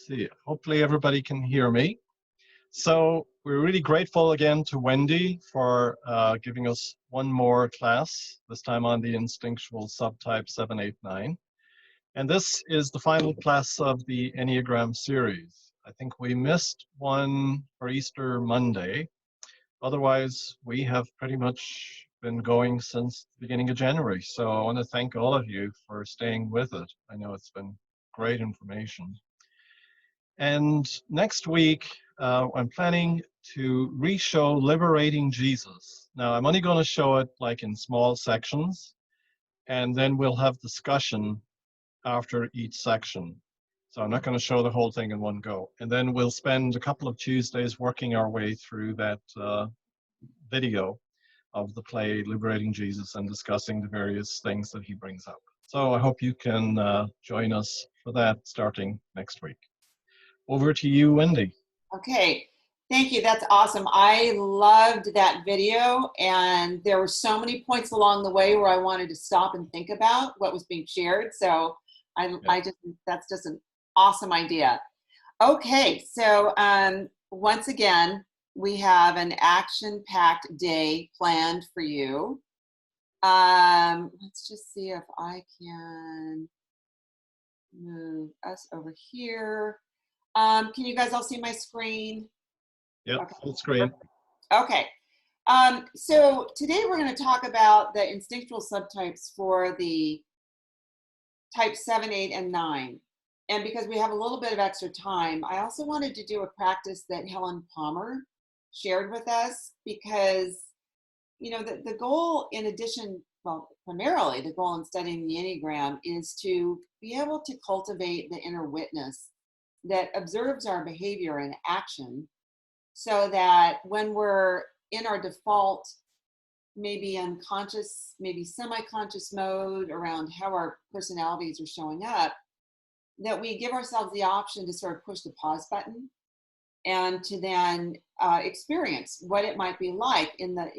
see. Hopefully everybody can hear me. So we're really grateful again to Wendy for giving us one more class, this time on the instinctual subtype 789. And this is the final class of the Enneagram series. I think we missed one for Easter Monday. Otherwise, we have pretty much been going since the beginning of January. So I want to thank all of you for staying with it. I know it's been great information. And next week, I'm planning to re-show Liberating Jesus. Now, I'm only going to show it like in small sections, and then we'll have discussion after each section. So I'm not going to show the whole thing in one go. And then we'll spend a couple of Tuesdays working our way through that video of the play Liberating Jesus and discussing the various things that he brings up. So I hope you can join us for that starting next week. Over to you, Wendy. Okay, thank you. That's awesome. I loved that video, and there were so many points along the way where I wanted to stop and think about what was being shared. So that's just an awesome idea. Okay, so once again, we have an action-packed day planned for you. Let's just see if I can move us over here. Can you guys all see my screen? Yep, okay. Full screen. Okay. So today we're going to talk about the instinctual subtypes for the type 7, 8, and 9. And because we have a little bit of extra time, I also wanted to do a practice that Helen Palmer shared with us because, you know, the goal in addition, well, primarily the goal in studying the Enneagram is to be able to cultivate the inner witness that observes our behavior and action so that when we're in our default, maybe unconscious, maybe semi-conscious mode around how our personalities are showing up, that we give ourselves the option to sort of push the pause button and to then experience what it might be like in that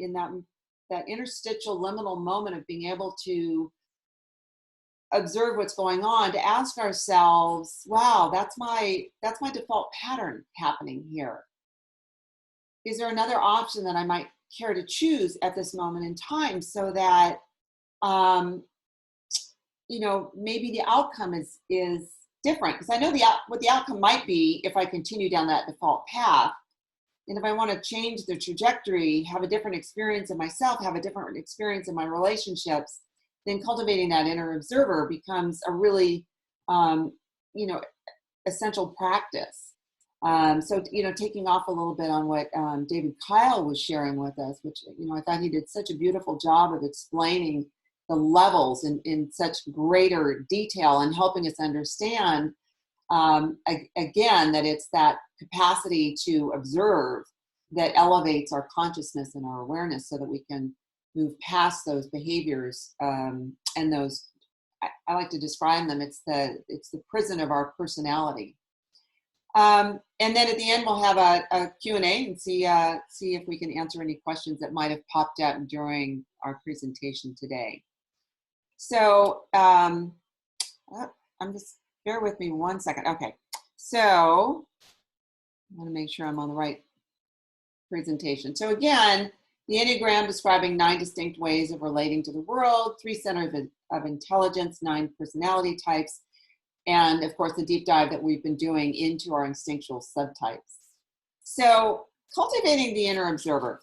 interstitial liminal moment of being able to observe what's going on, to ask ourselves, wow, that's my default pattern happening here. Is there another option that I might care to choose at this moment in time so that, you know, maybe the outcome is different? Because I know what the outcome might be if I continue down that default path. And if I want to change the trajectory, have a different experience in myself, have a different experience in my relationships, then cultivating that inner observer becomes a really, you know, essential practice. So, you know, taking off a little bit on what David Kyle was sharing with us, which, you know, I thought he did such a beautiful job of explaining the levels in such greater detail and helping us understand, again, that it's that capacity to observe that elevates our consciousness and our awareness so that we can move past those behaviors and those, I like to describe them, it's the prison of our personality. And then at the end, we'll have a Q&A and see if we can answer any questions that might have popped up during our presentation today. So I'm just, bear with me one second. Okay, so I want to make sure I'm on the right presentation. So again, the Enneagram describing 9 distinct ways of relating to the world, 3 centers of intelligence, 9 personality types, and of course the deep dive that we've been doing into our instinctual subtypes. So cultivating the inner observer.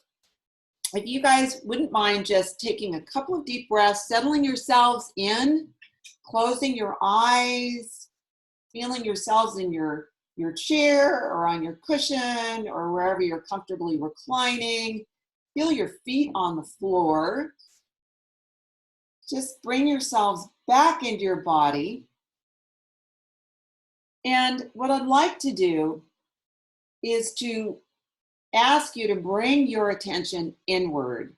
If you guys wouldn't mind just taking a couple of deep breaths, settling yourselves in, closing your eyes, feeling yourselves in your chair or on your cushion or wherever you're comfortably reclining. Feel your feet on the floor. Just bring yourselves back into your body. And what I'd like to do is to ask you to bring your attention inward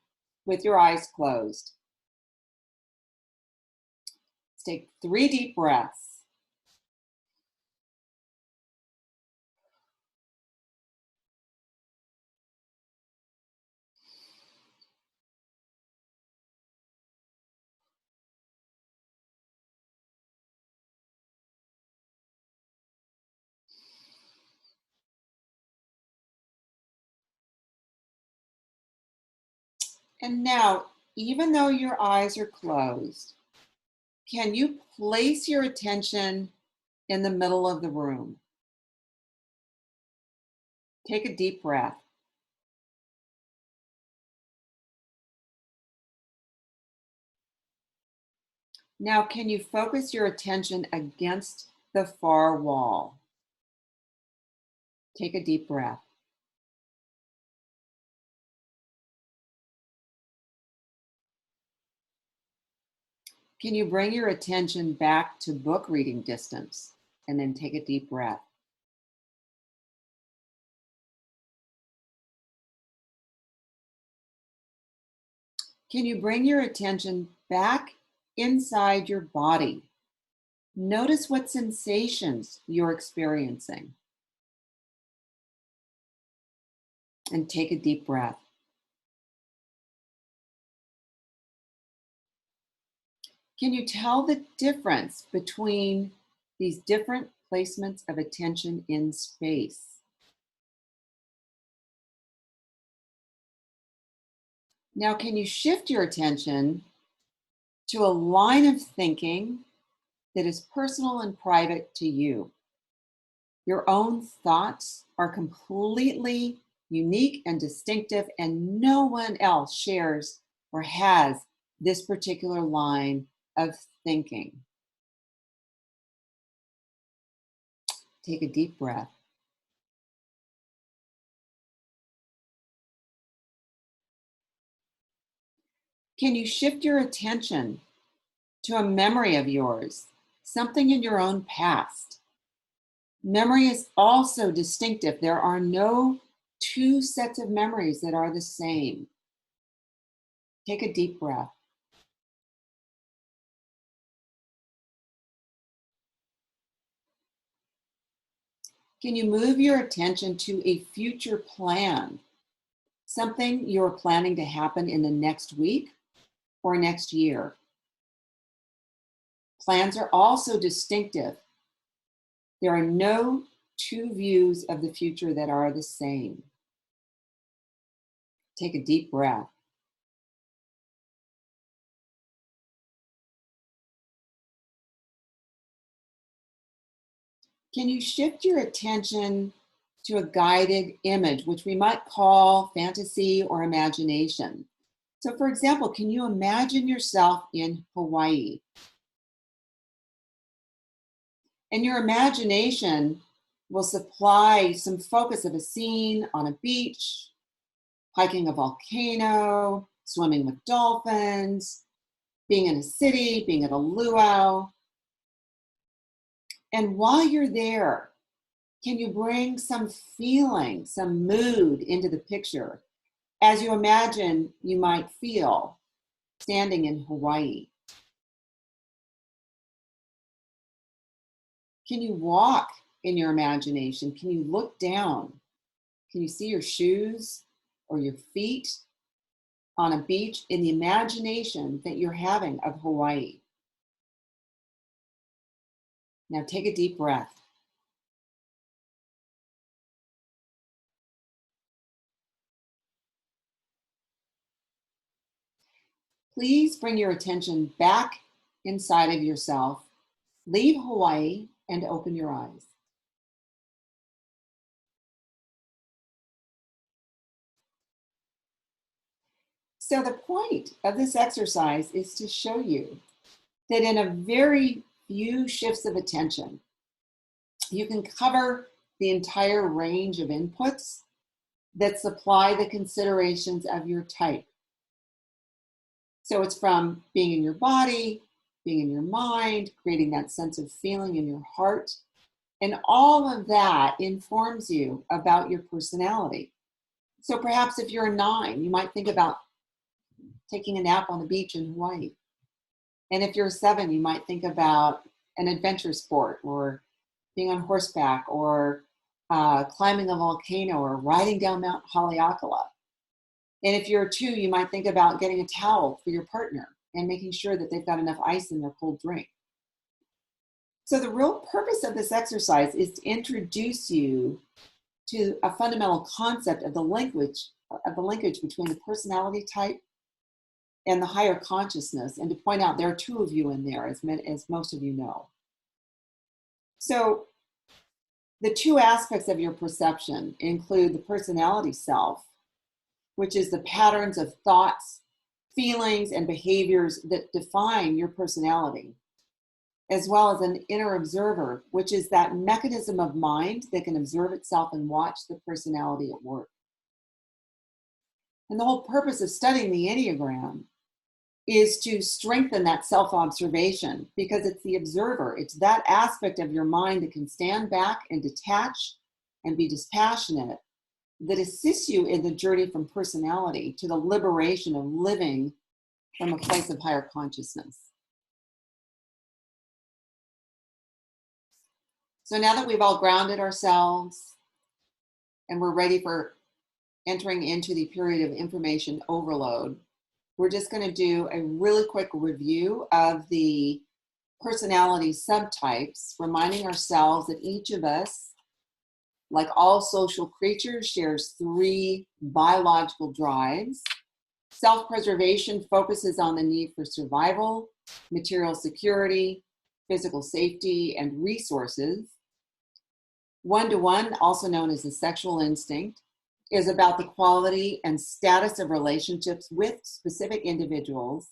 with your eyes closed. Let's take 3 deep breaths. And now, even though your eyes are closed, can you place your attention in the middle of the room? Take a deep breath. Now, can you focus your attention against the far wall? Take a deep breath. Can you bring your attention back to book reading distance and then take a deep breath? Can you bring your attention back inside your body? Notice what sensations you're experiencing. And take a deep breath. Can you tell the difference between these different placements of attention in space? Now, can you shift your attention to a line of thinking that is personal and private to you? Your own thoughts are completely unique and distinctive, and no one else shares or has this particular line of thinking. Take a deep breath. Can you shift your attention to a memory of yours, something in your own past? Memory is also distinctive. There are no two sets of memories that are the same. Take a deep breath. Can you move your attention to a future plan? Something you're planning to happen in the next week or next year. Plans are also distinctive. There are no two views of the future that are the same. Take a deep breath. Can you shift your attention to a guided image, which we might call fantasy or imagination? So, for example, can you imagine yourself in Hawaii? And your imagination will supply some focus of a scene on a beach, hiking a volcano, swimming with dolphins, being in a city, being at a luau. And while you're there, can you bring some feeling, some mood into the picture as you imagine you might feel standing in Hawaii? Can you walk in your imagination? Can you look down? Can you see your shoes or your feet on a beach in the imagination that you're having of Hawaii? Now take a deep breath. Please bring your attention back inside of yourself. Leave Hawaii and open your eyes. So the point of this exercise is to show you that in a very few shifts of attention, you can cover the entire range of inputs that supply the considerations of your type. So it's from being in your body, being in your mind, creating that sense of feeling in your heart. And all of that informs you about your personality. So perhaps if you're a 9, you might think about taking a nap on the beach in Hawaii. And if you're a 7, you might think about an adventure sport or being on horseback or climbing a volcano or riding down Mount Haleakala. And if you're a 2, you might think about getting a towel for your partner and making sure that they've got enough ice in their cold drink. So the real purpose of this exercise is to introduce you to a fundamental concept of the linkage between the personality type and the higher consciousness, and to point out there are two of you in there, as most of you know. So the two aspects of your perception include the personality self, which is the patterns of thoughts, feelings, and behaviors that define your personality, as well as an inner observer, which is that mechanism of mind that can observe itself and watch the personality at work. And the whole purpose of studying the Enneagram is to strengthen that self-observation, because it's the observer. It's that aspect of your mind that can stand back and detach and be dispassionate that assists you in the journey from personality to the liberation of living from a place of higher consciousness. So now that we've all grounded ourselves and we're ready for entering into the period of information overload, we're just going to do a really quick review of the personality subtypes, reminding ourselves that each of us, like all social creatures, shares 3 biological drives. Self-preservation focuses on the need for survival, material security, physical safety, and resources. One-to-one, also known as the sexual instinct, is about the quality and status of relationships with specific individuals.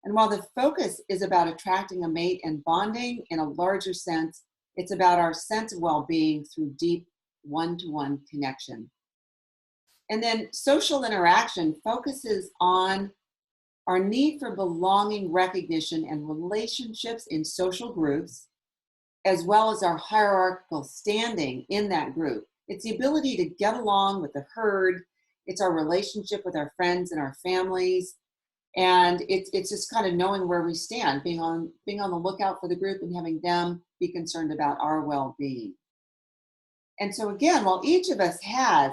And while the focus is about attracting a mate and bonding, in a larger sense, it's about our sense of well-being through deep one-to-one connection. And then social interaction focuses on our need for belonging, recognition, and relationships in social groups, as well as our hierarchical standing in that group. It's the ability to get along with the herd. It's our relationship with our friends and our families. And it's just kind of knowing where we stand, being on the lookout for the group and having them be concerned about our well-being. And so again, while each of us has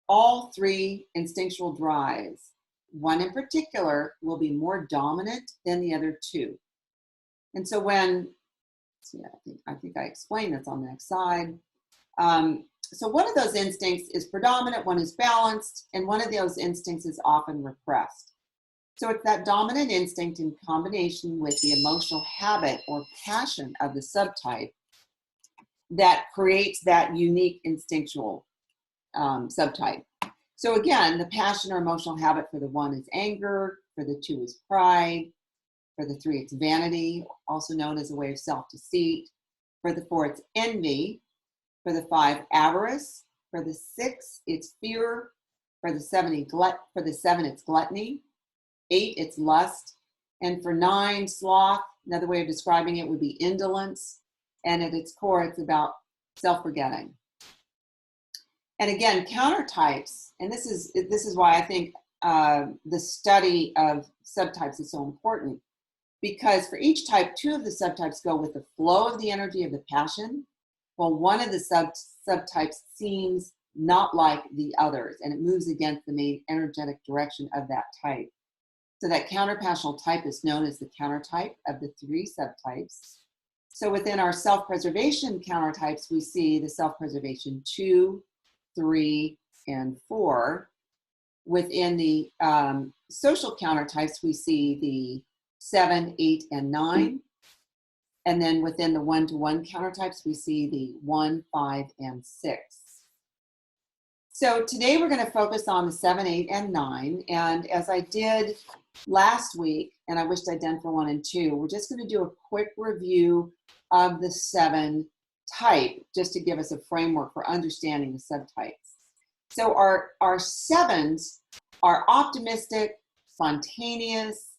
all 3 instinctual drives, one in particular will be more dominant than the other 2. And so I think I explained this on the next slide. So one of those instincts is predominant, one is balanced, and one of those instincts is often repressed. So it's that dominant instinct in combination with the emotional habit or passion of the subtype that creates that unique instinctual subtype. So again, the passion or emotional habit for the 1 is anger, for the 2 is pride, for the 3 it's vanity, also known as a way of self-deceit, for the 4 it's envy, for the 5 avarice, for the 6 it's fear, for the 7 it's gluttony, 8 it's lust, and for 9 sloth, another way of describing it would be indolence, and at its core it's about self-forgetting. And again, countertypes, and this is why I think the study of subtypes is so important, because for each type, 2 of the subtypes go with the flow of the energy of the passion, while one of the subtypes seems not like the others, and it moves against the main energetic direction of that type. So that counterpassional type is known as the countertype of the 3 subtypes. So within our self-preservation countertypes, we see the self-preservation 2, 3, and 4. Within the social countertypes, we see the 7, 8, and 9. And then within the one-to-one countertypes, we see the 1, 5, and 6. So today we're going to focus on the 7, 8, and 9. And as I did last week, and I wished I'd done for 1 and 2, we're just going to do a quick review of the 7 type, just to give us a framework for understanding the subtypes. So our 7s are optimistic, spontaneous,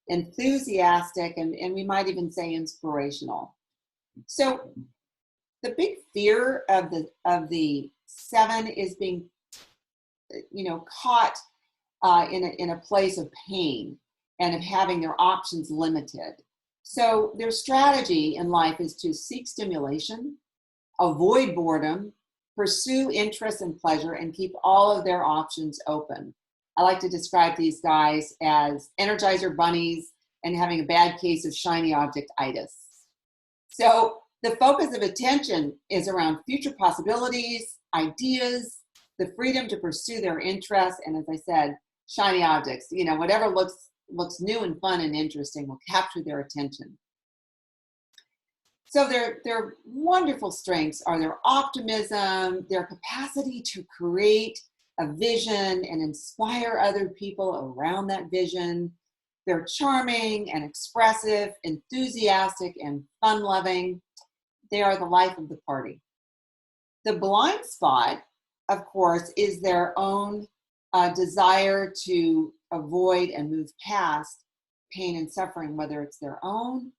enthusiastic, and we might even say inspirational. So the big fear of the 7 is being, caught in a place of pain and of having their options limited. So their strategy in life is to seek stimulation, avoid boredom, pursue interest and pleasure, and keep all of their options open. I like to describe these guys as Energizer bunnies and having a bad case of shiny object-itis. So the focus of attention is around future possibilities, ideas, the freedom to pursue their interests, and as I said, shiny objects, whatever looks new and fun and interesting will capture their attention. So their wonderful strengths are their optimism, their capacity to create a vision and inspire other people around that vision. They're charming and expressive, enthusiastic and fun-loving. They are the life of the party. The blind spot, of course, is their own desire to avoid and move past pain and suffering, whether it's their own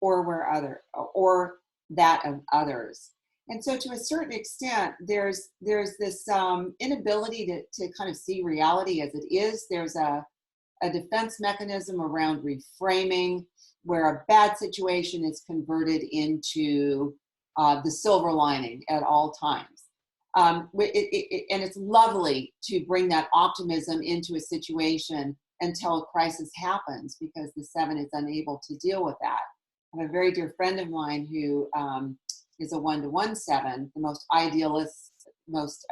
or that of others. And so to a certain extent, there's this inability to kind of see reality as it is. There's a defense mechanism around reframing, where a bad situation is converted into the silver lining at all times. And it's lovely to bring that optimism into a situation until a crisis happens, because the 7 is unable to deal with that. I have a very dear friend of mine who is a 1-to-1 7, the most idealist, most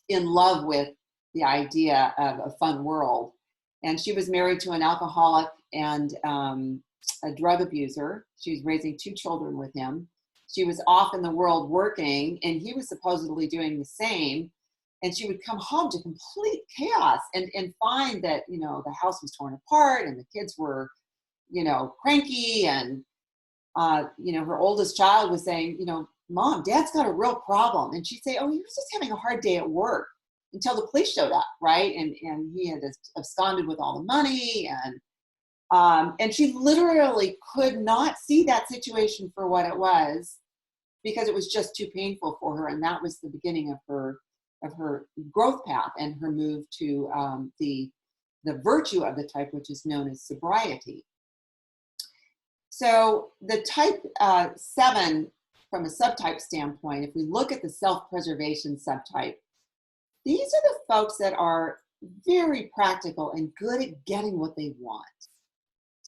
in love with the idea of a fun world. And she was married to an alcoholic and a drug abuser. She was raising 2 children with him. She was off in the world working, and he was supposedly doing the same. And she would come home to complete chaos and find that, the house was torn apart and the kids were, cranky. And, her oldest child was saying, Mom, Dad's got a real problem. And she'd say, oh, he was just having a hard day at work, until the police showed up, right? And he had absconded with all the money. And she literally could not see that situation for what it was, because it was just too painful for her. And that was the beginning of her growth path and her move to the virtue of the type, which is known as sobriety. So the type 7, from a subtype standpoint, if we look at the self-preservation subtype, these are the folks that are very practical and good at getting what they want.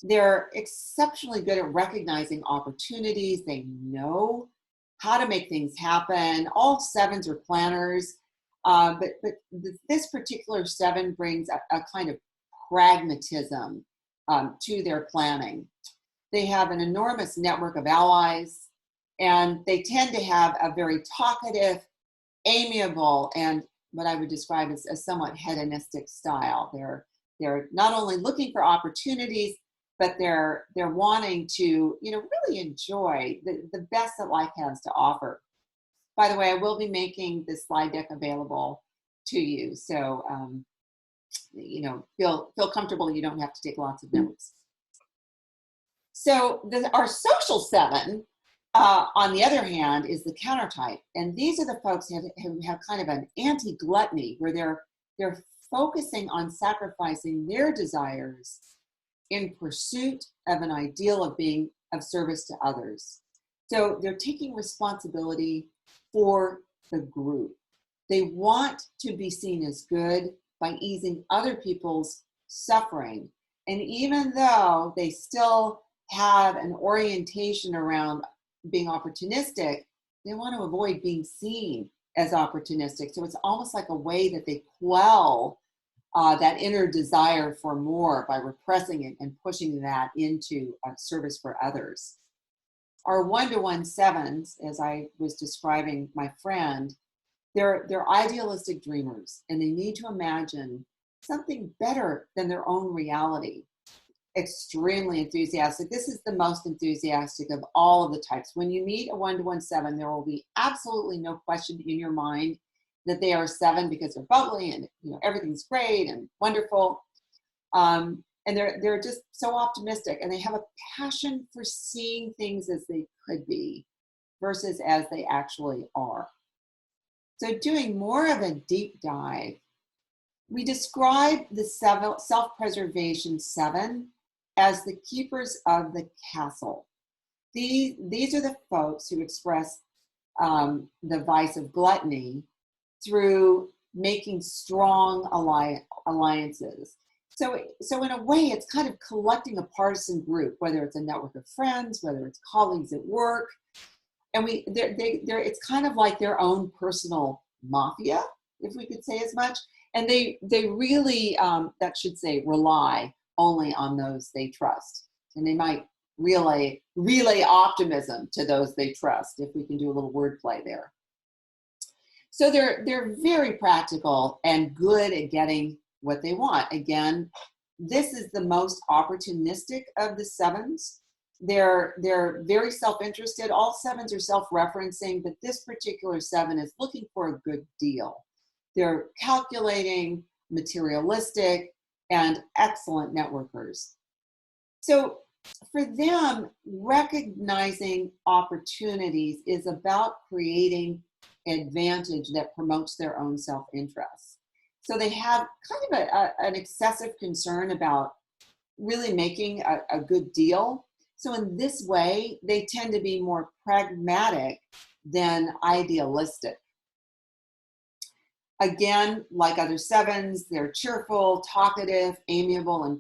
They're exceptionally good at recognizing opportunities. They know how to make things happen. All 7s are planners, but this particular 7 brings a kind of pragmatism to their planning. They have an enormous network of allies, and they tend to have a very talkative, amiable, and what I would describe as a somewhat hedonistic style. They're not only looking for opportunities, but they're wanting to, really enjoy the best that life has to offer. By the way, I will be making this slide deck available to you, so feel comfortable. You don't have to take lots of notes. So our social 7, on the other hand, is the countertype, and these are the folks who have kind of an anti-gluttony, where they're focusing on sacrificing their desires in pursuit of an ideal of being of service to others. So they're taking responsibility for the group. They want to be seen as good by easing other people's suffering. And even though they still have an orientation around being opportunistic, they want to avoid being seen as opportunistic. So it's almost like a way that they quell that inner desire for more by repressing it and pushing that into service for others. Our 1-to-1 7s, as I was describing my friend, they're idealistic dreamers, and they need to imagine something better than their own reality. Extremely enthusiastic. This is the most enthusiastic of all of the types. When you meet a 1-to-1 7, there will be absolutely no question in your mind that they are 7, because they're bubbly and everything's great and wonderful. And they're just so optimistic, and they have a passion for seeing things as they could be versus as they actually are. So doing more of a deep dive, we describe the self-preservation 7 as the keepers of the castle. These are the folks who express the vice of gluttony through making strong alliances. So in a way, it's kind of collecting a partisan group, whether it's a network of friends, whether it's colleagues at work, and it's kind of like their own personal mafia, if we could say as much. And they really, that should say, rely only on those they trust. And they might relay optimism to those they trust, if we can do a little wordplay there. So they're very practical and good at getting what they want. Again, this is the most opportunistic of the sevens. They're very self-interested. All sevens are self-referencing, but this particular seven is looking for a good deal. They're calculating, materialistic, and excellent networkers. So for them, recognizing opportunities is about creating advantage that promotes their own self-interest. So they have kind of an excessive concern about really making a good deal. So in this way, they tend to be more pragmatic than idealistic. Again, like other sevens, they're cheerful, talkative, amiable, and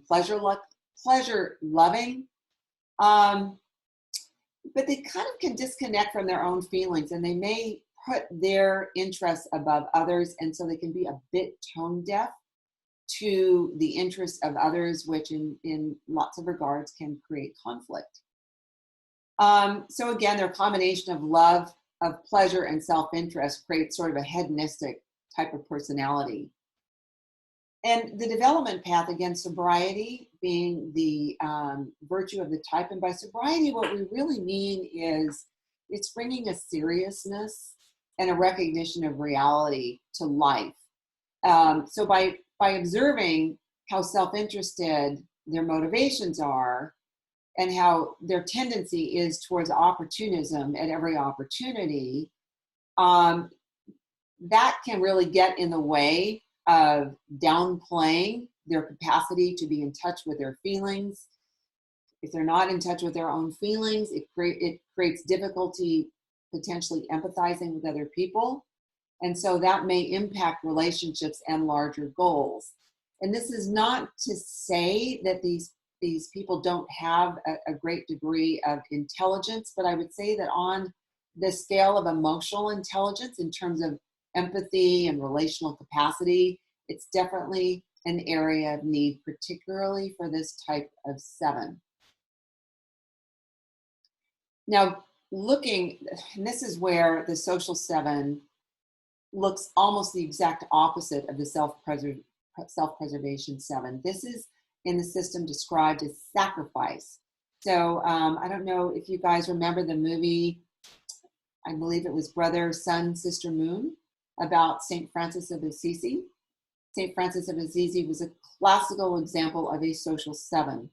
pleasure-loving. But they kind of can disconnect from their own feelings, and they may put their interests above others, and so they can be a bit tone deaf to the interests of others, which in lots of regards can create conflict. So again, their combination of love, of pleasure, and self-interest creates sort of a hedonistic type of personality. And the development path, again, sobriety being the virtue of the type. And by sobriety, what we really mean is it's bringing a seriousness and a recognition of reality to life. So by observing how self-interested their motivations are and how their tendency is towards opportunism at every opportunity, that can really get in the way of downplaying their capacity to be in touch with their feelings. If they're not in touch with their own feelings, it creates difficulty potentially empathizing with other people. And so that may impact relationships and larger goals. And this is not to say that these people don't have a great degree of intelligence, but I would say that on the scale of emotional intelligence in terms of empathy and relational capacity, it's definitely an area of need, particularly for this type of seven. Now, and this is where the social seven looks almost the exact opposite of the self-preservation seven. This is in the system described as sacrifice. So I don't know if you guys remember the movie, I believe it was Brother, Sun, Sister, Moon, about St. Francis of Assisi. St. Francis of Assisi was a classical example of a social seven.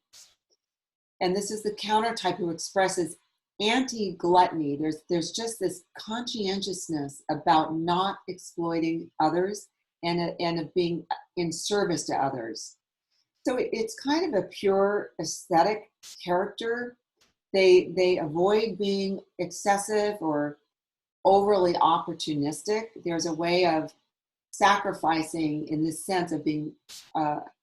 And this is the countertype who expresses anti-gluttony. There's just this conscientiousness about not exploiting others and of being in service to others. So it's kind of a pure aesthetic character. They avoid being excessive or overly opportunistic. There's a way of sacrificing in this sense of being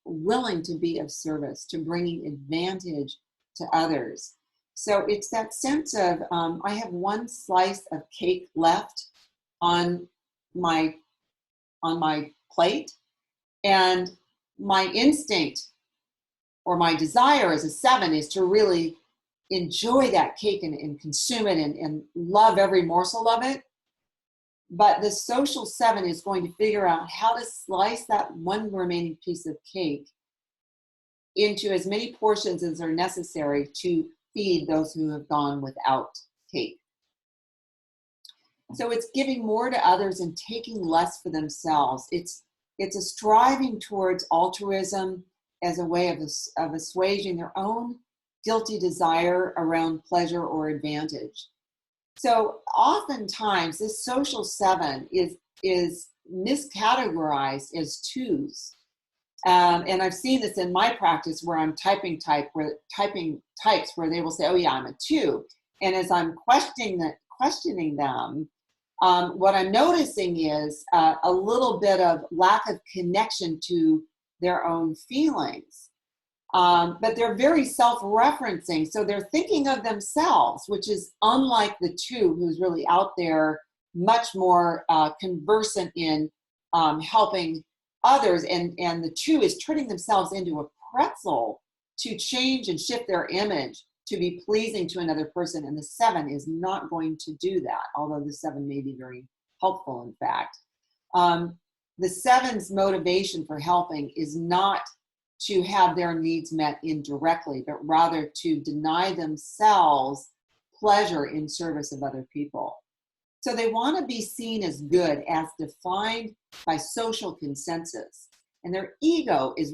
willing to be of service, to bringing advantage to others. So it's that sense of, I have one slice of cake left on my plate, and my instinct or my desire as a seven is to really enjoy that cake and consume it and love every morsel of it. But the social seven is going to figure out how to slice that one remaining piece of cake into as many portions as are necessary to feed those who have gone without cake. So it's giving more to others and taking less for themselves. It's a striving towards altruism as a way of assuaging their own guilty desire around pleasure or advantage. So oftentimes this social seven is miscategorized as twos. And I've seen this in my practice where I'm typing types where they will say, oh yeah, I'm a two. And as I'm questioning them, what I'm noticing is a little bit of lack of connection to their own feelings. But they're very self-referencing. So they're thinking of themselves, which is unlike the two who's really out there, much more conversant in helping others, and the 2 is turning themselves into a pretzel to change and shift their image to be pleasing to another person, and the 7 is not going to do that, although the 7 may be very helpful, in fact. The 7's motivation for helping is not to have their needs met indirectly, but rather to deny themselves pleasure in service of other people. So they want to be seen as good, as defined by social consensus. And their ego is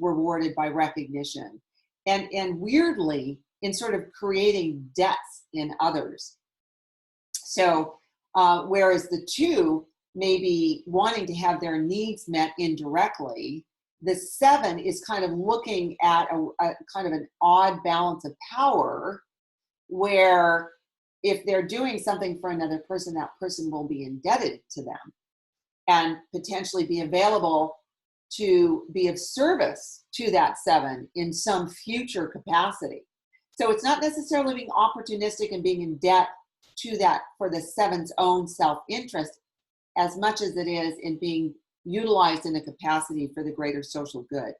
rewarded by recognition. And weirdly, in sort of creating debts in others. So whereas the 2 may be wanting to have their needs met indirectly, the 7 is kind of looking at a kind of an odd balance of power, where if they're doing something for another person, that person will be indebted to them and potentially be available to be of service to that 7 in some future capacity. So it's not necessarily being opportunistic and being in debt to that for the 7's own self-interest, as much as it is in being utilized in a capacity for the greater social good.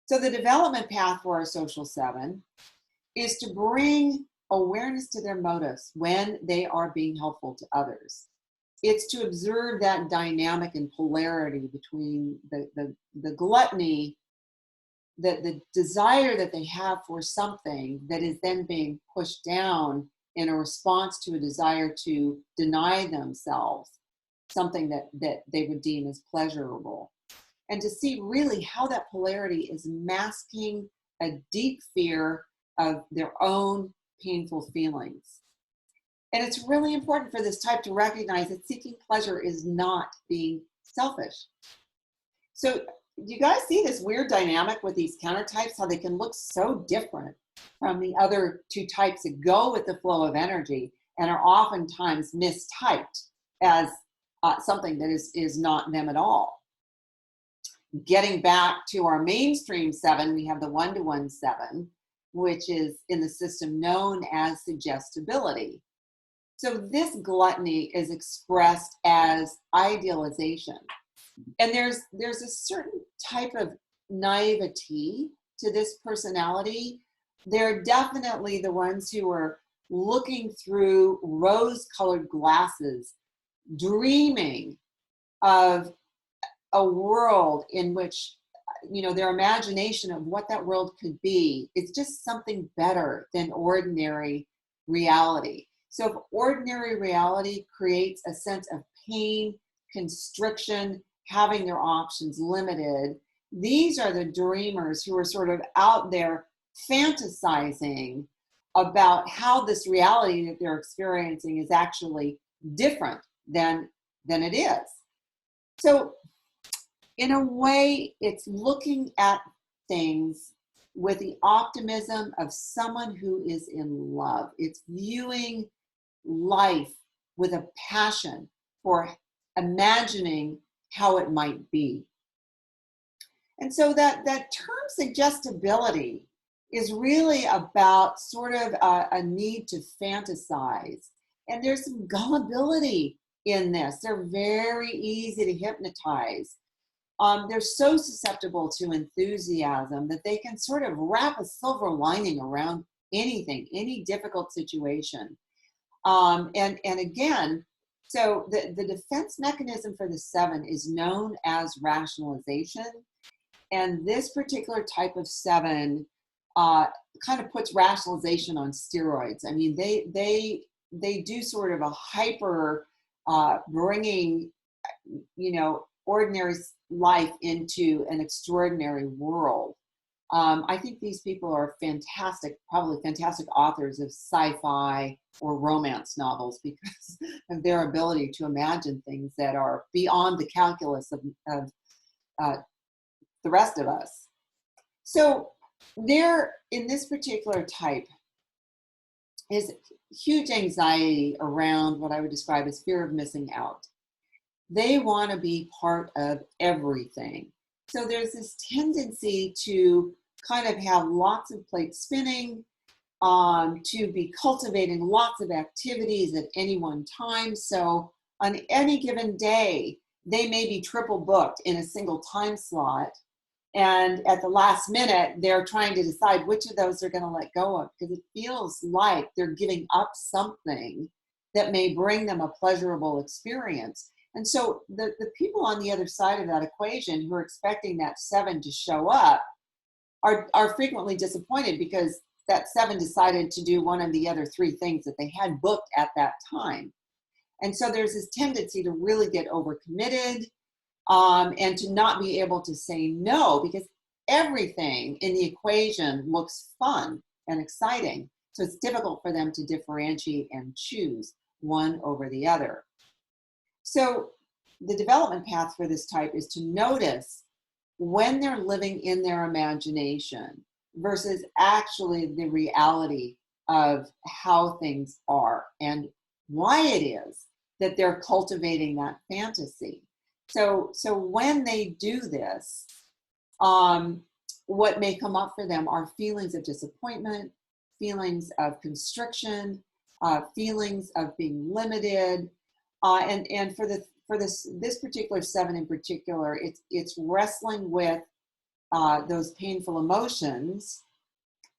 So the development path for our social 7 is to bring awareness to their motives when they are being helpful to others. It's to observe that dynamic and polarity between the gluttony, the desire that they have for something that is then being pushed down in a response to a desire to deny themselves something that they would deem as pleasurable. And to see really how that polarity is masking a deep fear of their own painful feelings. And it's really important for this type to recognize that seeking pleasure is not being selfish. So you guys see this weird dynamic with these countertypes, how they can look so different from the other 2 types that go with the flow of energy and are oftentimes mistyped as something that is not them at all. Getting back to our mainstream 7, we have the 1-to-1 7, which is in the system known as suggestibility. So this gluttony is expressed as idealization. And there's a certain type of naivety to this personality. They're definitely the ones who are looking through rose-colored glasses, dreaming of a world in which, their imagination of what that world could be is just something better than ordinary reality. So if ordinary reality creates a sense of pain, constriction, having their options limited, these are the dreamers who are sort of out there fantasizing about how this reality that they're experiencing is actually different than it is. So in a way, it's looking at things with the optimism of someone who is in love. It's viewing life with a passion for imagining how it might be. And so that term suggestibility is really about sort of a need to fantasize. And there's some gullibility in this. They're very easy to hypnotize. They're so susceptible to enthusiasm that they can sort of wrap a silver lining around anything, any difficult situation. And again, so the defense mechanism for the 7 is known as rationalization. And this particular type of 7 kind of puts rationalization on steroids. I mean, they do sort of a hyper bringing, ordinary life into an extraordinary world. I think these people are fantastic, probably fantastic authors of sci-fi or romance novels because of their ability to imagine things that are beyond the calculus of the rest of us. So there, in this particular type, is huge anxiety around what I would describe as fear of missing out. They want to be part of everything. So there's this tendency to kind of have lots of plates spinning, to be cultivating lots of activities at any one time. So on any given day, they may be triple booked in a single time slot. And at the last minute, they're trying to decide which of those they're going to let go of, because it feels like they're giving up something that may bring them a pleasurable experience. And so the people on the other side of that equation who are expecting that 7 to show up are frequently disappointed, because that 7 decided to do one of the other 3 things that they had booked at that time. And so there's this tendency to really get overcommitted, and to not be able to say no, because everything in the equation looks fun and exciting. So it's difficult for them to differentiate and choose one over the other. So the development path for this type is to notice when they're living in their imagination versus actually the reality of how things are and why it is that they're cultivating that fantasy. So when they do this, what may come up for them are feelings of disappointment, feelings of constriction, feelings of being limited, and for this particular 7 in particular, it's wrestling with those painful emotions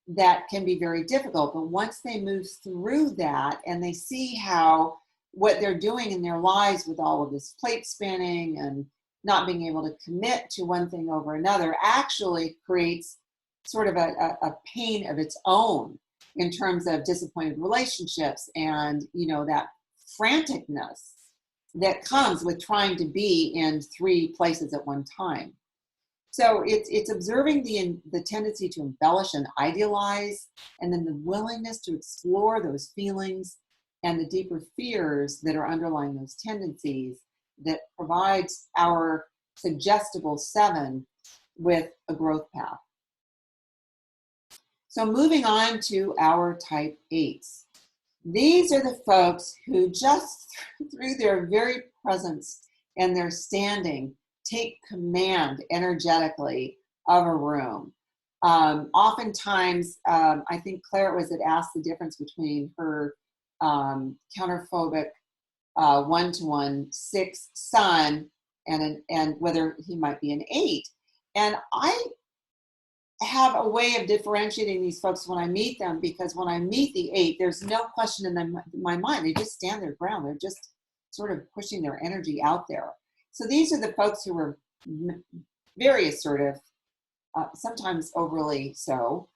that can be very difficult. But once they move through that and they see how what they're doing in their lives with all of this plate spinning and not being able to commit to one thing over another actually creates sort of a pain of its own in terms of disappointed relationships and, that franticness that comes with trying to be in 3 places at one time. So it's observing the tendency to embellish and idealize, and then the willingness to explore those feelings and the deeper fears that are underlying those tendencies that provides our suggestible 7 with a growth path. So moving on to our type 8s. These are the folks who just through their very presence and their standing take command energetically of a room. Oftentimes, I think Claire was that asked the difference between her counterphobic 1-to-1 6 son and whether he might be an 8. And I have a way of differentiating these folks when I meet them, because when I meet the 8, there's no question in my mind. They just stand their ground. They're just sort of pushing their energy out there. So these are the folks who are very assertive, sometimes overly so,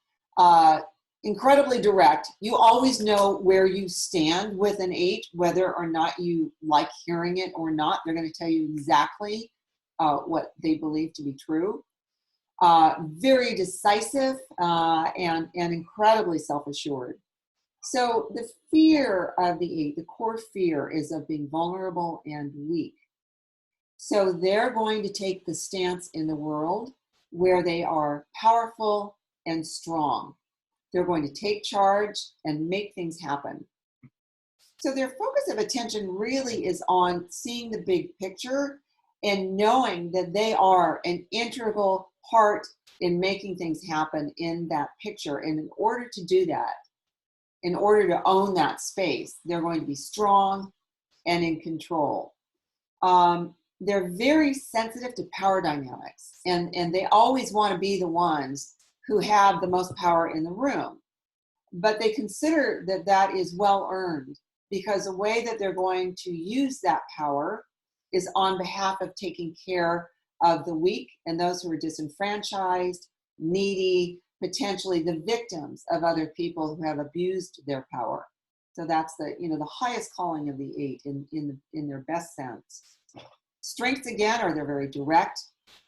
incredibly direct. You always know where you stand with an 8, whether or not you like hearing it or not. They're going to tell you exactly what they believe to be true. Very decisive and incredibly self-assured. So the fear of the 8, the core fear, is of being vulnerable and weak. So they're going to take the stance in the world where they are powerful and strong. They're going to take charge and make things happen. So their focus of attention really is on seeing the big picture and knowing that they are an integral part in making things happen in that picture. And in order to do that, in order to own that space, they're going to be strong and in control. They're very sensitive to power dynamics, and they always want to be the ones who have the most power in the room. But they consider that that is well earned, because the way that they're going to use that power is on behalf of taking care of the weak and those who are disenfranchised, needy, potentially the victims of other people who have abused their power. So that's the highest calling of the 8 in their best sense. Strengths, again, are they're very direct,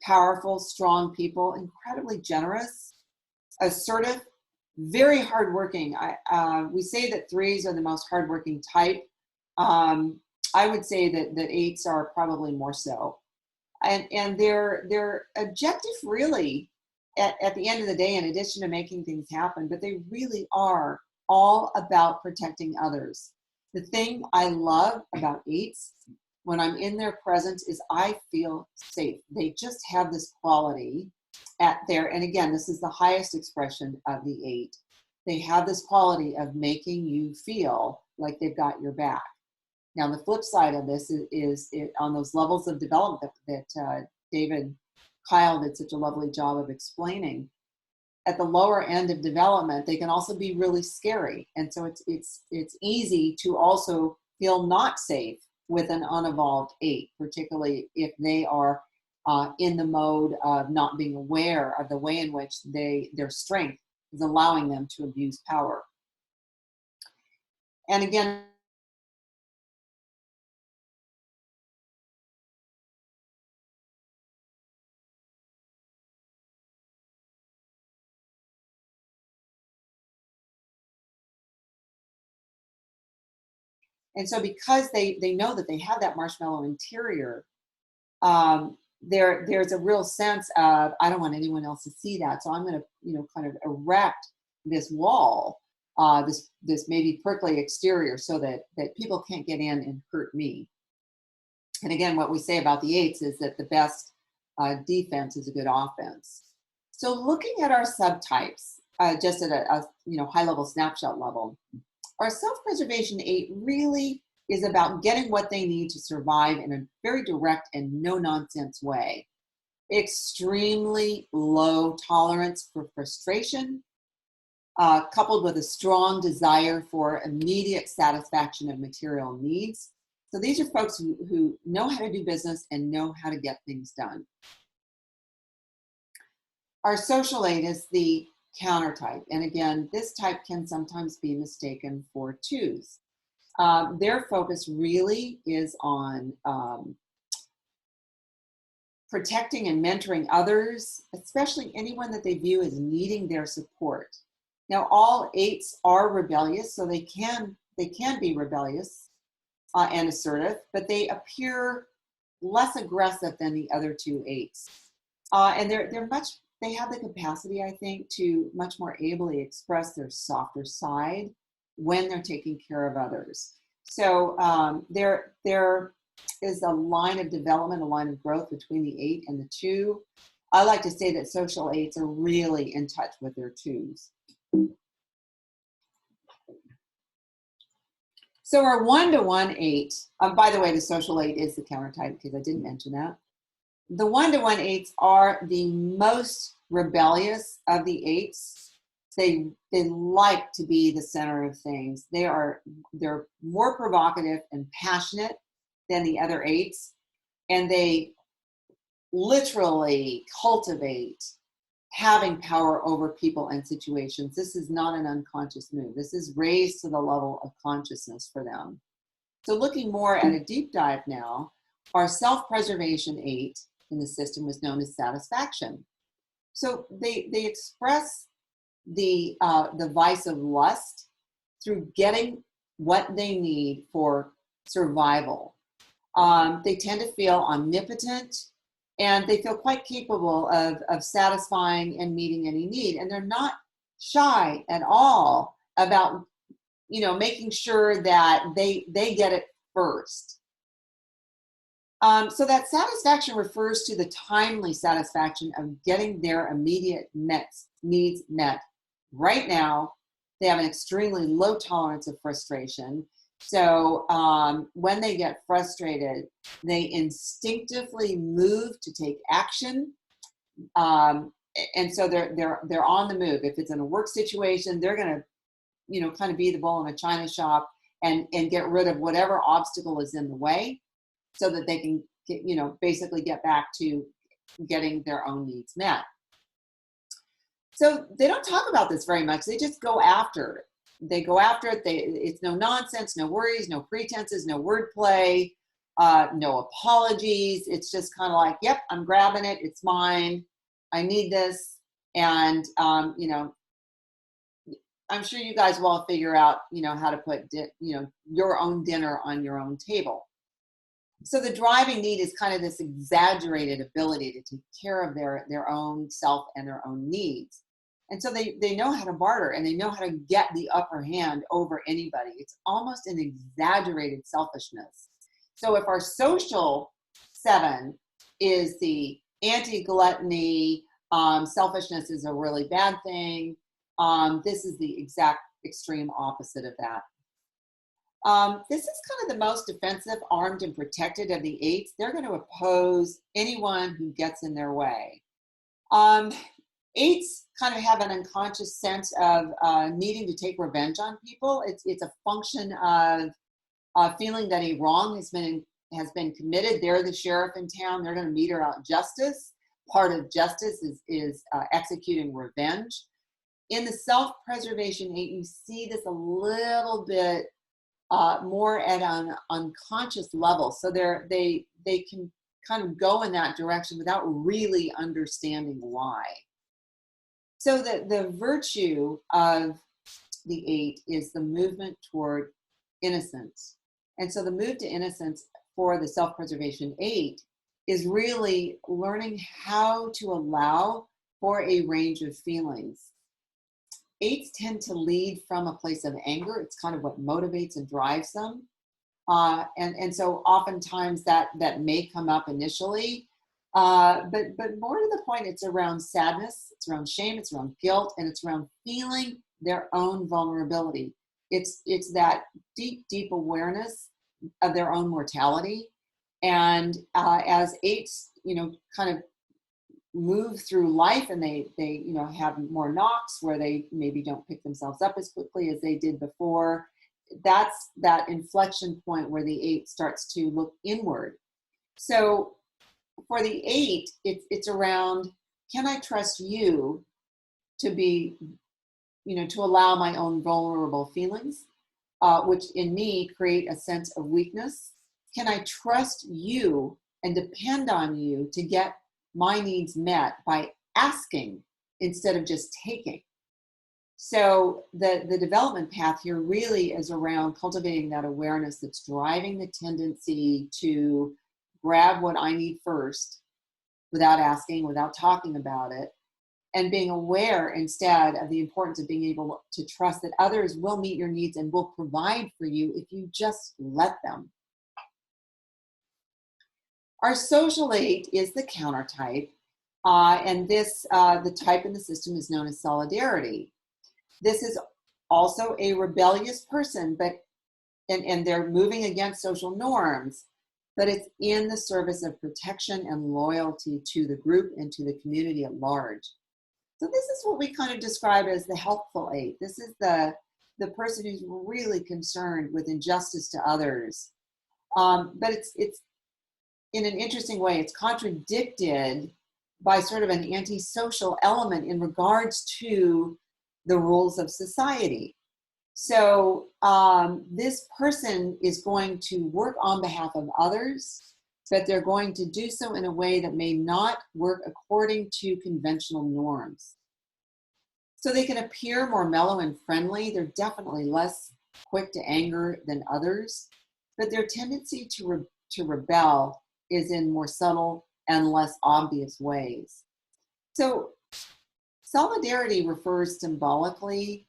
powerful, strong people, incredibly generous, assertive, very hardworking. We say that 3s are the most hardworking type. I would say that 8s are probably more so. And their objective really, at the end of the day, in addition to making things happen, but they really are all about protecting others. The thing I love about 8s when I'm in their presence is I feel safe. They just have this quality and again, this is the highest expression of the 8. They have this quality of making you feel like they've got your back. Now, the flip side of this is on those levels of development that David Kyle did such a lovely job of explaining. At the lower end of development, they can also be really scary. And so it's easy to also feel not safe with an unevolved 8, particularly if they are in the mode of not being aware of the way in which their strength is allowing them to abuse power. And again, and so because they know that they have that marshmallow interior, there's a real sense of, I don't want anyone else to see that, so I'm going to kind of erect this wall, this maybe prickly exterior, so that people can't get in and hurt me. And again, what we say about the 8s is that the best defense is a good offense. So looking at our subtypes, just at a high level snapshot level, our self-preservation 8 really is about getting what they need to survive in a very direct and no-nonsense way. Extremely low tolerance for frustration, coupled with a strong desire for immediate satisfaction of material needs. So these are folks who know how to do business and know how to get things done. Our social 8 is the counter type. And again, this type can sometimes be mistaken for 2s. Their focus really is on protecting and mentoring others, especially anyone that they view as needing their support. Now, all 8s are rebellious, so they can be rebellious and assertive, but they appear less aggressive than the other 2 8s. And they have the capacity, I think, to much more ably express their softer side when they're taking care of others. So there is a line of development, a line of growth between the 8 and the 2. I like to say that social 8s are really in touch with their 2s. So our 1-to-1 8, by the way, the social 8 is the counter type because I didn't mention that. The 1-to-1 8s are the most rebellious of the 8s. They like to be the center of things. They're more provocative and passionate than the other 8s, and they literally cultivate having power over people and situations. This is not an unconscious move. This is raised to the level of consciousness for them. So looking more at a deep dive now, our self-preservation 8 in the system was known as satisfaction. So they express the vice of lust through getting what they need for survival. They tend to feel omnipotent, and they feel quite capable of satisfying and meeting any need. And they're not shy at all about, making sure that they get it first. So that satisfaction refers to the timely satisfaction of getting their immediate needs met right now. They have an extremely low tolerance of frustration. So when they get frustrated, they instinctively move to take action. And so they're on the move. If it's in a work situation, they're going to, kind of be the bull in a china shop and get rid of whatever obstacle is in the way, so that they can basically get back to getting their own needs met. So they don't talk about this very much. They just go after it. They go after it. It's no nonsense, no worries, no pretenses, no wordplay, no apologies. It's just kind of like, yep, I'm grabbing it. It's mine. I need this. And, I'm sure you guys will all figure out, how to put, your own dinner on your own table. So the driving need is kind of this exaggerated ability to take care of their own self and their own needs. And so they know how to barter, and they know how to get the upper hand over anybody. It's almost an exaggerated selfishness. So if our social 7 is the anti-gluttony, selfishness is a really bad thing, this is the exact extreme opposite of that. This is kind of the most defensive, armed, and protected of the eights. They're going to oppose anyone who gets in their way. Eights kind of have an unconscious sense of needing to take revenge on people. It's a function of feeling that a wrong has been committed. They're the sheriff in town. They're going to meter out justice. Part of justice is executing revenge. In the self-preservation eight, you see this a little bit more at an unconscious level. So they can kind of go in that direction without really understanding why. So the virtue of the eight is the movement toward innocence. And so the move to innocence for the self-preservation eight is really learning how to allow for a range of feelings. Eights tend to lead from a place of anger. It's kind of what motivates and drives them. And so oftentimes that may come up initially, but more to the point, it's around sadness, it's around shame, it's around guilt, and it's around feeling their own vulnerability. It's that deep awareness of their own mortality. And as eights, kind of move through life, and they have more knocks where they maybe don't pick themselves up as quickly as they did before. That's that inflection point where the eight starts to look inward. So for the eight, it's around, can I trust you to be, to allow my own vulnerable feelings, which in me create a sense of weakness? Can I trust you and depend on you to get my needs met by asking instead of just taking? So the development path here really is around cultivating that awareness that's driving the tendency to grab what I need first without asking, without talking about it, and being aware instead of the importance of being able to trust that others will meet your needs and will provide for you if you just let them. Our social eight is the counter type, and this the type in the system is known as solidarity. This is also a rebellious person, and they're moving against social norms, but it's in the service of protection and loyalty to the group and to the community at large. So this is what we kind of describe as the helpful eight. This is the person who's really concerned with injustice to others, but it's in an interesting way, it's contradicted by sort of an antisocial element in regards to the rules of society. So this person is going to work on behalf of others, but they're going to do so in a way that may not work according to conventional norms. So they can appear more mellow and friendly. They're definitely less quick to anger than others, but their tendency to rebel is in more subtle and less obvious ways. So solidarity refers symbolically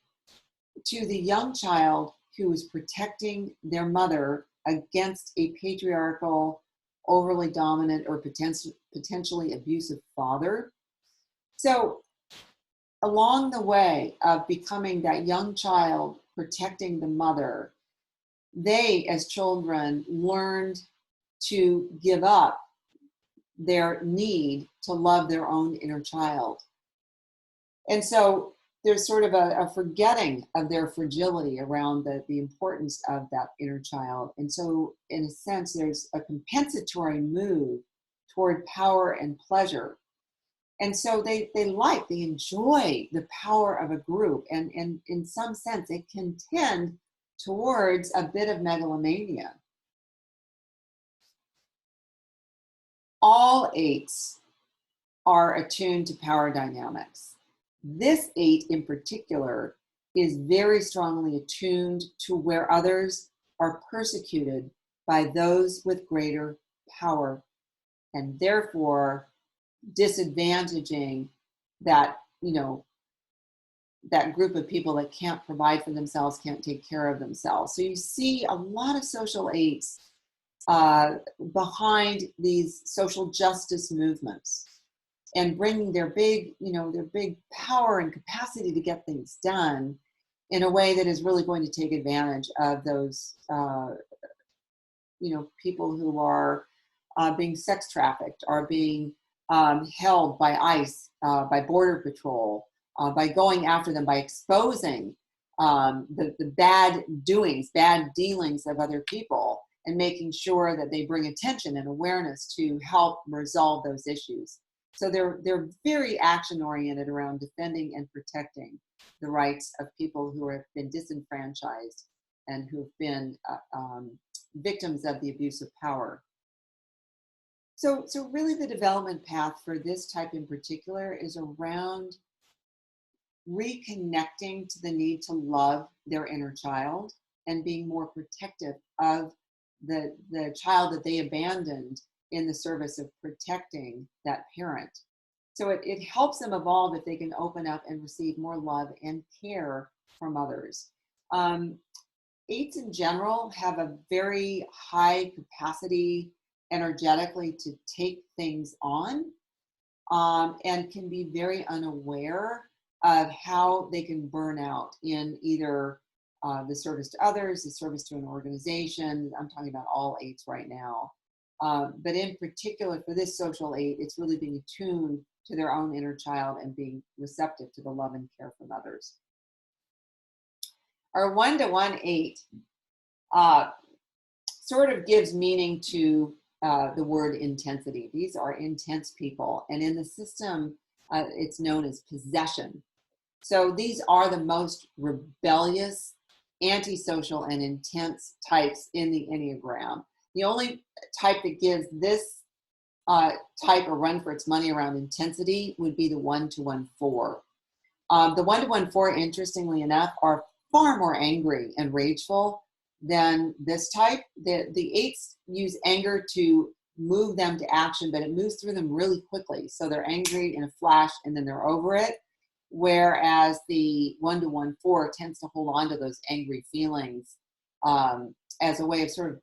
to the young child who is protecting their mother against a patriarchal, overly dominant, or potentially abusive father. So along the way of becoming that young child protecting the mother, they, as children, learned to give up their need to love their own inner child. And so there's sort of a forgetting of their fragility around the importance of that inner child. And so in a sense, there's a compensatory move toward power and pleasure. And so they enjoy the power of a group. And in some sense, it can tend towards a bit of megalomania. All eights are attuned to power dynamics. This eight in particular is very strongly attuned to where others are persecuted by those with greater power, and therefore disadvantaging that, that group of people that can't provide for themselves, can't take care of themselves. So you see a lot of social eights behind these social justice movements and bringing their big power and capacity to get things done in a way that is really going to take advantage of those, people who are being sex trafficked, are being held by ICE, by Border Patrol, by going after them, by exposing the bad doings, bad dealings of other people, and making sure that they bring attention and awareness to help resolve those issues. So they're very action-oriented around defending and protecting the rights of people who have been disenfranchised and who've been victims of the abuse of power. So really the development path for this type in particular is around reconnecting to the need to love their inner child and being more protective of the child that they abandoned in the service of protecting that parent. So it helps them evolve if they can open up and receive more love and care from others. Eights in general have a very high capacity energetically to take things on, and can be very unaware of how they can burn out in either the service to others, the service to an organization. I'm talking about all eights right now. But in particular for this social eight, it's really being attuned to their own inner child and being receptive to the love and care from others. Our 1-to-1 8 sort of gives meaning to the word intensity. These are intense people, and in the system, it's known as possession. So these are the most rebellious, antisocial, and intense types in the Enneagram. The only type that gives this type a run for its money around intensity would be the 1-to-1 4. The 1-to-1 4, interestingly enough, are far more angry and rageful than this type. The eights use anger to move them to action, but it moves through them really quickly. So they're angry in a flash and then they're over it. Whereas the 1-to-1 4 tends to hold on to those angry feelings as a way of sort of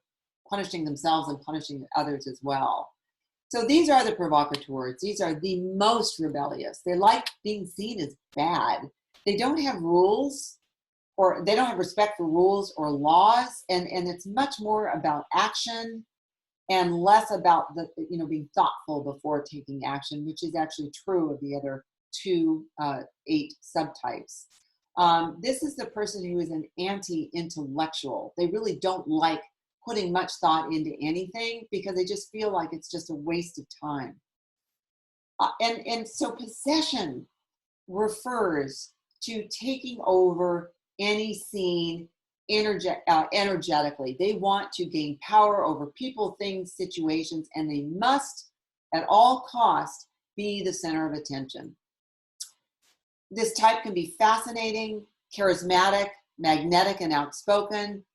punishing themselves and punishing others as well. So these are the provocateurs. These are the most rebellious. They like being seen as bad. They don't have rules, or they don't have respect for rules or laws, and it's much more about action and less about being thoughtful before taking action, which is actually true of the other 2 8 subtypes. This is the person who is an anti-intellectual. They really don't like putting much thought into anything because they just feel like it's just a waste of time. And so possession refers to taking over any scene energetically. They want to gain power over people, things, situations, and they must, at all costs, be the center of attention. This type can be fascinating, charismatic, magnetic, and outspoken,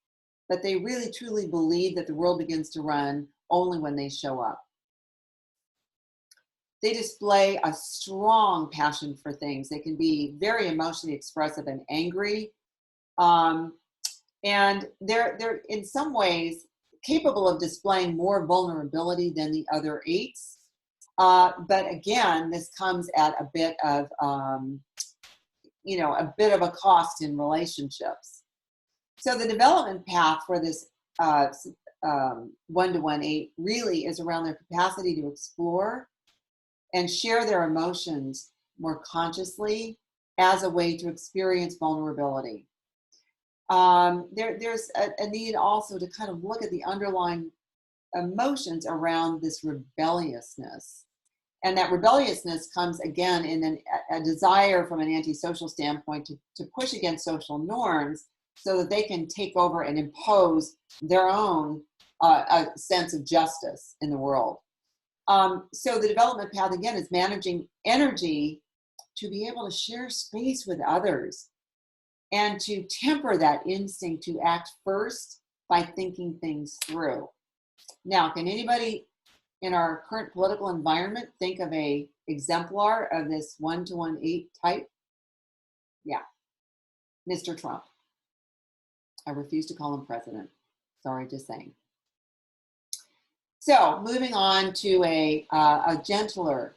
but they really truly believe that the world begins to run only when they show up. They display a strong passion for things. They can be very emotionally expressive and angry. And they're in some ways capable of displaying more vulnerability than the other eights. But again, this comes at a bit of a cost in relationships. So the development path for this 1-to-1 8 really is around their capacity to explore and share their emotions more consciously as a way to experience vulnerability. There's a need also to kind of look at the underlying emotions around this rebelliousness. And that rebelliousness comes again in a desire from an antisocial standpoint to push against social norms so that they can take over and impose their own a sense of justice in the world. So the development path, again, is managing energy to be able to share space with others and to temper that instinct to act first by thinking things through. Now, can anybody in our current political environment think of a exemplar of this 1-to-1 8 type? Yeah, Mr. Trump. I refuse to call him president. Sorry, just saying. So moving on to a gentler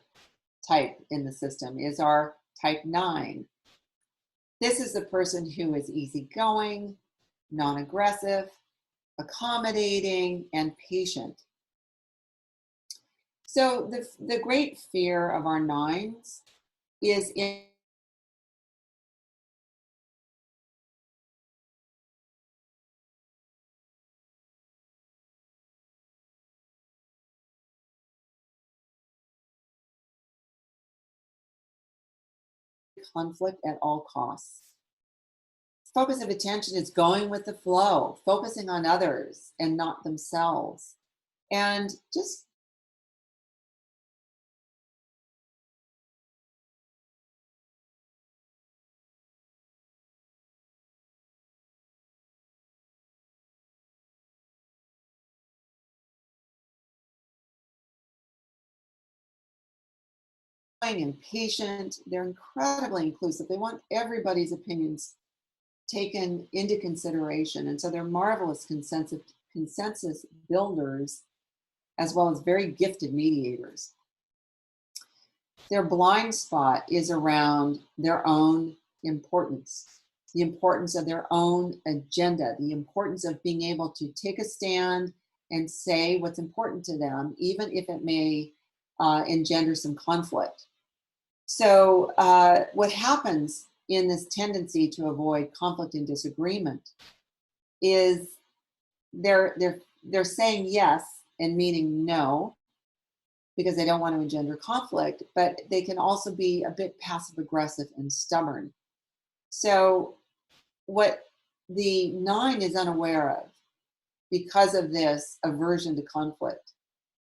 type in the system is our type 9. This is the person who is easygoing, non-aggressive, accommodating, and patient. So the great fear of our nines is in conflict at all costs. Focus of attention is going with the flow, focusing on others and not themselves. And just and patient, they're incredibly inclusive. They want everybody's opinions taken into consideration. And so they're marvelous consensus builders, as well as very gifted mediators. Their blind spot is around their own importance, the importance of their own agenda, the importance of being able to take a stand and say what's important to them, even if it may engender some conflict. So what happens in this tendency to avoid conflict and disagreement is they're saying yes and meaning no, because they don't want to engender conflict, but they can also be a bit passive aggressive and stubborn. So what the nine is unaware of, because of this aversion to conflict,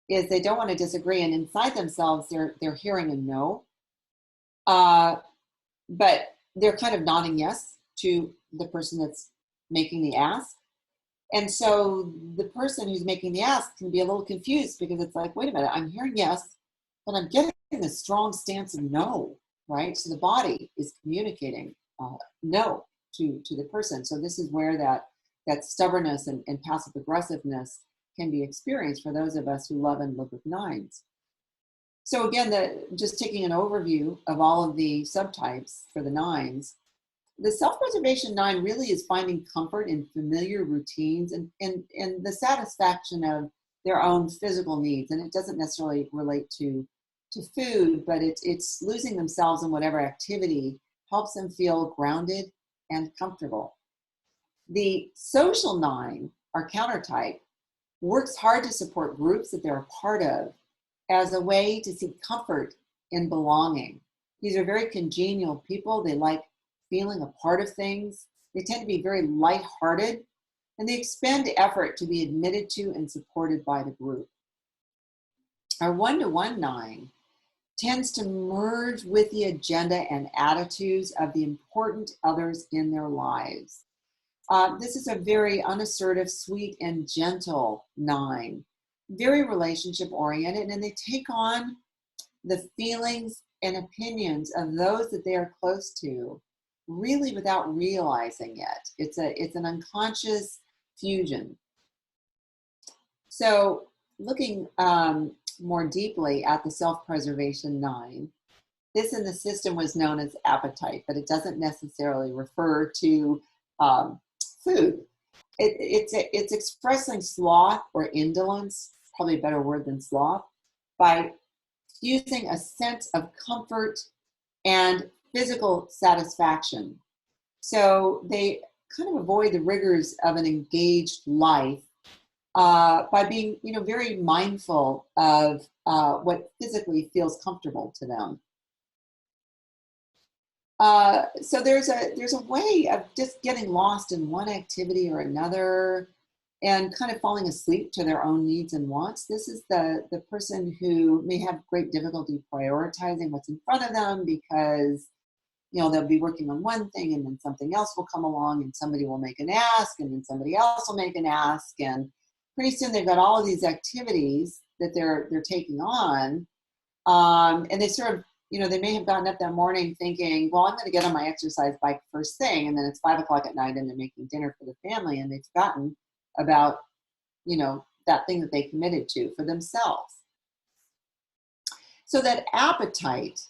is they don't want to disagree, and inside themselves they're hearing a no, but they're kind of nodding yes to the person that's making the ask. And so the person who's making the ask can be a little confused, because it's like, wait a minute, I'm hearing yes, but I'm getting this strong stance of no, right? So the body is communicating no to the person. So this is where that stubbornness and passive aggressiveness can be experienced for those of us who love and live with nines. So again, just taking an overview of all of the subtypes for the nines, the self-preservation nine really is finding comfort in familiar routines and the satisfaction of their own physical needs. And it doesn't necessarily relate to food, but it's losing themselves in whatever activity helps them feel grounded and comfortable. The social nine, our countertype, works hard to support groups that they're a part of as a way to seek comfort in belonging. These are very congenial people. They like feeling a part of things. They tend to be very lighthearted, and they expend effort to be admitted to and supported by the group. Our one-to-one nine tends to merge with the agenda and attitudes of the important others in their lives. This is a very unassertive, sweet, and gentle nine, very relationship oriented, and they take on the feelings and opinions of those that they are close to, really without realizing it. It's an unconscious fusion. So looking more deeply at the self-preservation nine, this in the system was known as appetite, but it doesn't necessarily refer to food. It's expressing sloth or indolence, probably a better word than sloth, by using a sense of comfort and physical satisfaction. So they kind of avoid the rigors of an engaged life by being, very mindful of what physically feels comfortable to them. So there's a way of just getting lost in one activity or another and kind of falling asleep to their own needs and wants. This is the person who may have great difficulty prioritizing what's in front of them, because they'll be working on one thing and then something else will come along and somebody will make an ask and then somebody else will make an ask, and pretty soon they've got all of these activities that they're taking on, and they sort of, they may have gotten up that morning thinking, well, I'm going to get on my exercise bike first thing, and then it's 5 o'clock at night and they're making dinner for the family, and they've forgotten about, that thing that they committed to for themselves. So that appetite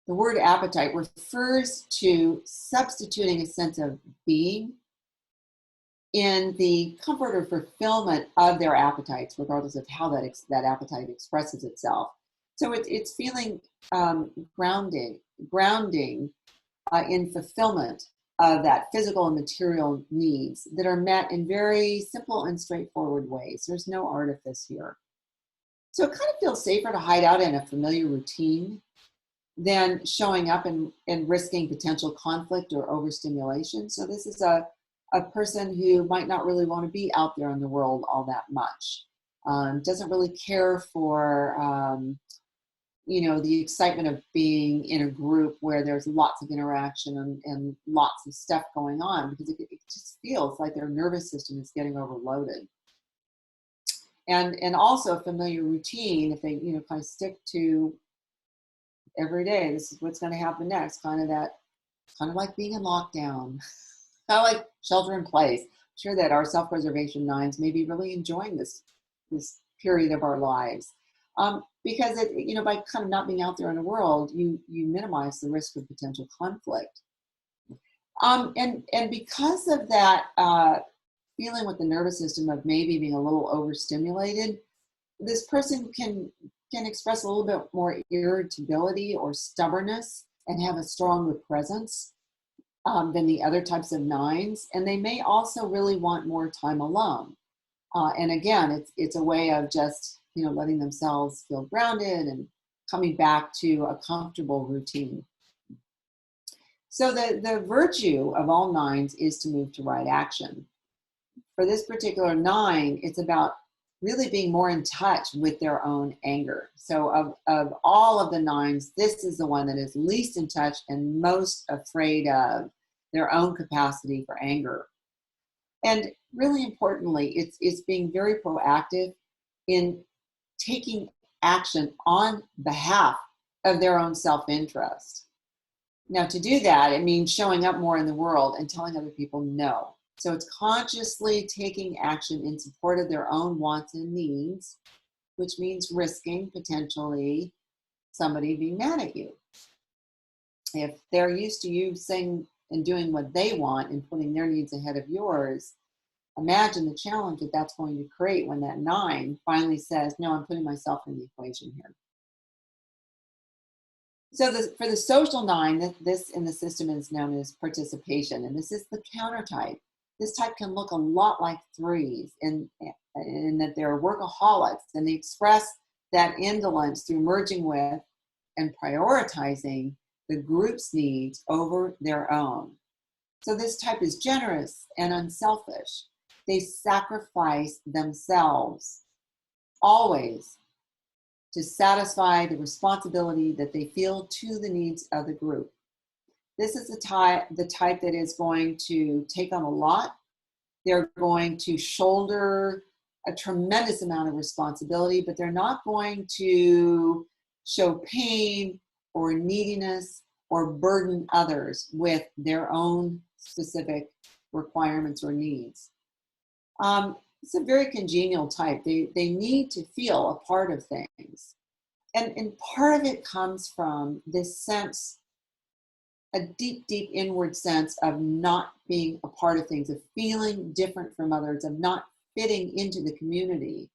the word appetite refers to substituting a sense of being in the comfort or fulfillment of their appetites, regardless of how that appetite expresses itself. So it's feeling grounding in fulfillment of that physical and material needs that are met in very simple and straightforward ways. There's no artifice here. So it kind of feels safer to hide out in a familiar routine than showing up and risking potential conflict or overstimulation. So this is a person who might not really want to be out there in the world all that much. Doesn't really care for, the excitement of being in a group where there's lots of interaction and lots of stuff going on, because it just feels like their nervous system is getting overloaded. And also a familiar routine, if they, kind of stick to every day, this is what's going to happen next, kind of like being in lockdown, kind of like shelter in place. I'm sure that our self-preservation nines may be really enjoying this period of our lives. Because by kind of not being out there in the world, you minimize the risk of potential conflict. And because of that feeling with the nervous system of maybe being a little overstimulated, this person can express a little bit more irritability or stubbornness and have a stronger presence than the other types of nines. And they may also really want more time alone. And again, it's a way of just, letting themselves feel grounded and coming back to a comfortable routine. So the virtue of all nines is to move to right action. For this particular nine, it's about really being more in touch with their own anger. So of all of the nines, this is the one that is least in touch and most afraid of their own capacity for anger. And really importantly, it's being very proactive in taking action on behalf of their own self-interest. Now, to do that, it means showing up more in the world and telling other people no. So it's consciously taking action in support of their own wants and needs, which means risking potentially somebody being mad at you. If they're used to you saying and doing what they want and putting their needs ahead of yours, imagine the challenge that that's going to create when that nine finally says, no, I'm putting myself in the equation here. So for the social nine, this in the system is known as participation, and this is the counter type. This type can look a lot like threes in that they're workaholics, and they express that indolence through merging with and prioritizing the group's needs over their own. So this type is generous and unselfish. They sacrifice themselves always to satisfy the responsibility that they feel to the needs of the group. This is the type that is going to take on a lot. They're going to shoulder a tremendous amount of responsibility, but they're not going to show pain or neediness or burden others with their own specific requirements or needs. It's a very congenial type. They need to feel a part of things. And part of it comes from this sense, a deep, deep inward sense of not being a part of things, of feeling different from others, of not fitting into the community.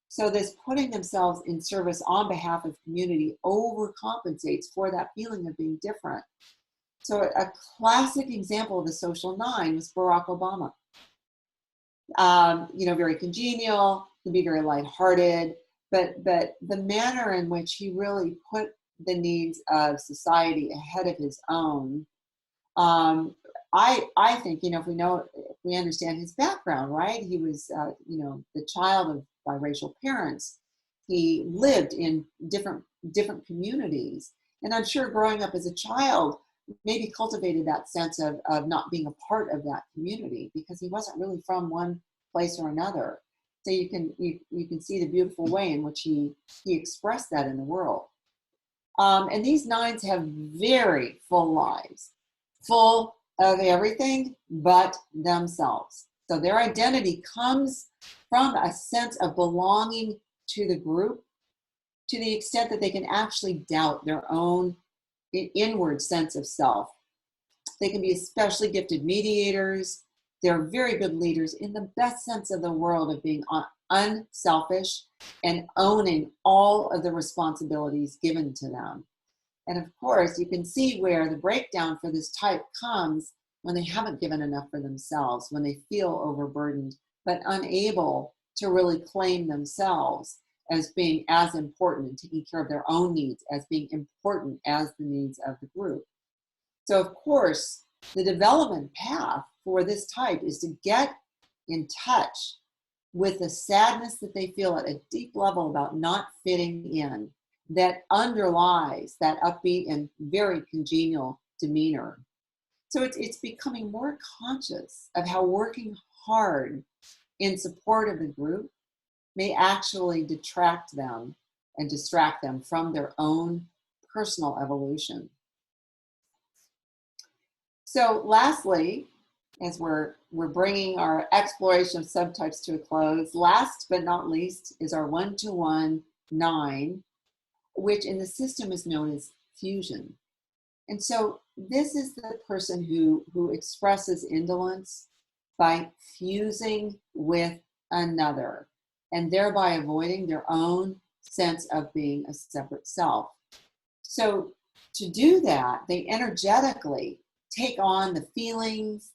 So this putting themselves in service on behalf of community overcompensates for that feeling of being different. So a classic example of the social nine was Barack Obama. Very congenial, can be very lighthearted, but the manner in which he really put the needs of society ahead of his own, I think, if we understand his background, right? He was, the child of biracial parents. He lived in different communities, and I'm sure growing up as a child maybe cultivated that sense of not being a part of that community because he wasn't really from one place or another. So you can see the beautiful way in which he expressed that in the world. And these nines have very full lives, full of everything but themselves. So their identity comes from a sense of belonging to the group to the extent that they can actually doubt their own inward sense of self. They can be especially gifted mediators. They're very good leaders in the best sense of the world of being unselfish and owning all of the responsibilities given to them. And of course, you can see where the breakdown for this type comes when they haven't given enough for themselves, when they feel overburdened, but unable to really claim themselves as being as important and taking care of their own needs as being important as the needs of the group. So of course, the development path for this type is to get in touch with the sadness that they feel at a deep level about not fitting in, that underlies that upbeat and very congenial demeanor. So it's becoming more conscious of how working hard in support of the group may actually detract them and distract them from their own personal evolution. So lastly, as we're bringing our exploration of subtypes to a close, last but not least is our 1-to-1 9, which in the system is known as fusion. And so this is the person who expresses indolence by fusing with another and thereby avoiding their own sense of being a separate self. So to do that, they energetically take on the feelings,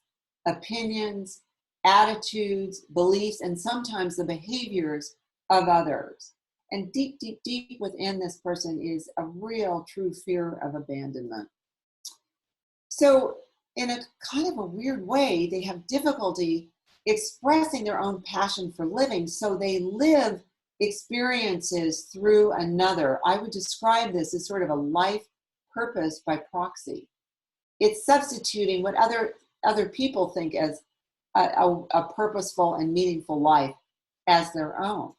opinions, attitudes, beliefs, and sometimes the behaviors of others. And deep, deep, deep within this person is a real, true fear of abandonment. So in a kind of a weird way, they have difficulty expressing their own passion for living, so they live experiences through another. I would describe this as sort of a life purpose by proxy. It's substituting what other people think as a purposeful and meaningful life as their own.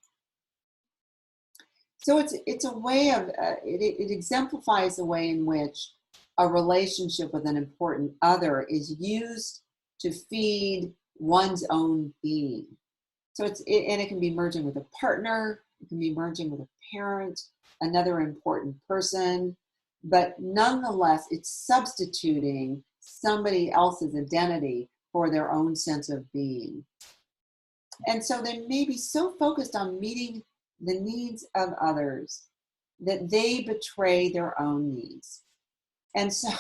So it's a way of, it exemplifies the way in which a relationship with an important other is used to feed one's own being. So and it can be merging with a partner, it can be merging with a parent, another important person, but nonetheless, it's substituting somebody else's identity for their own sense of being. And so they may be so focused on meeting the needs of others that they betray their own needs. And so,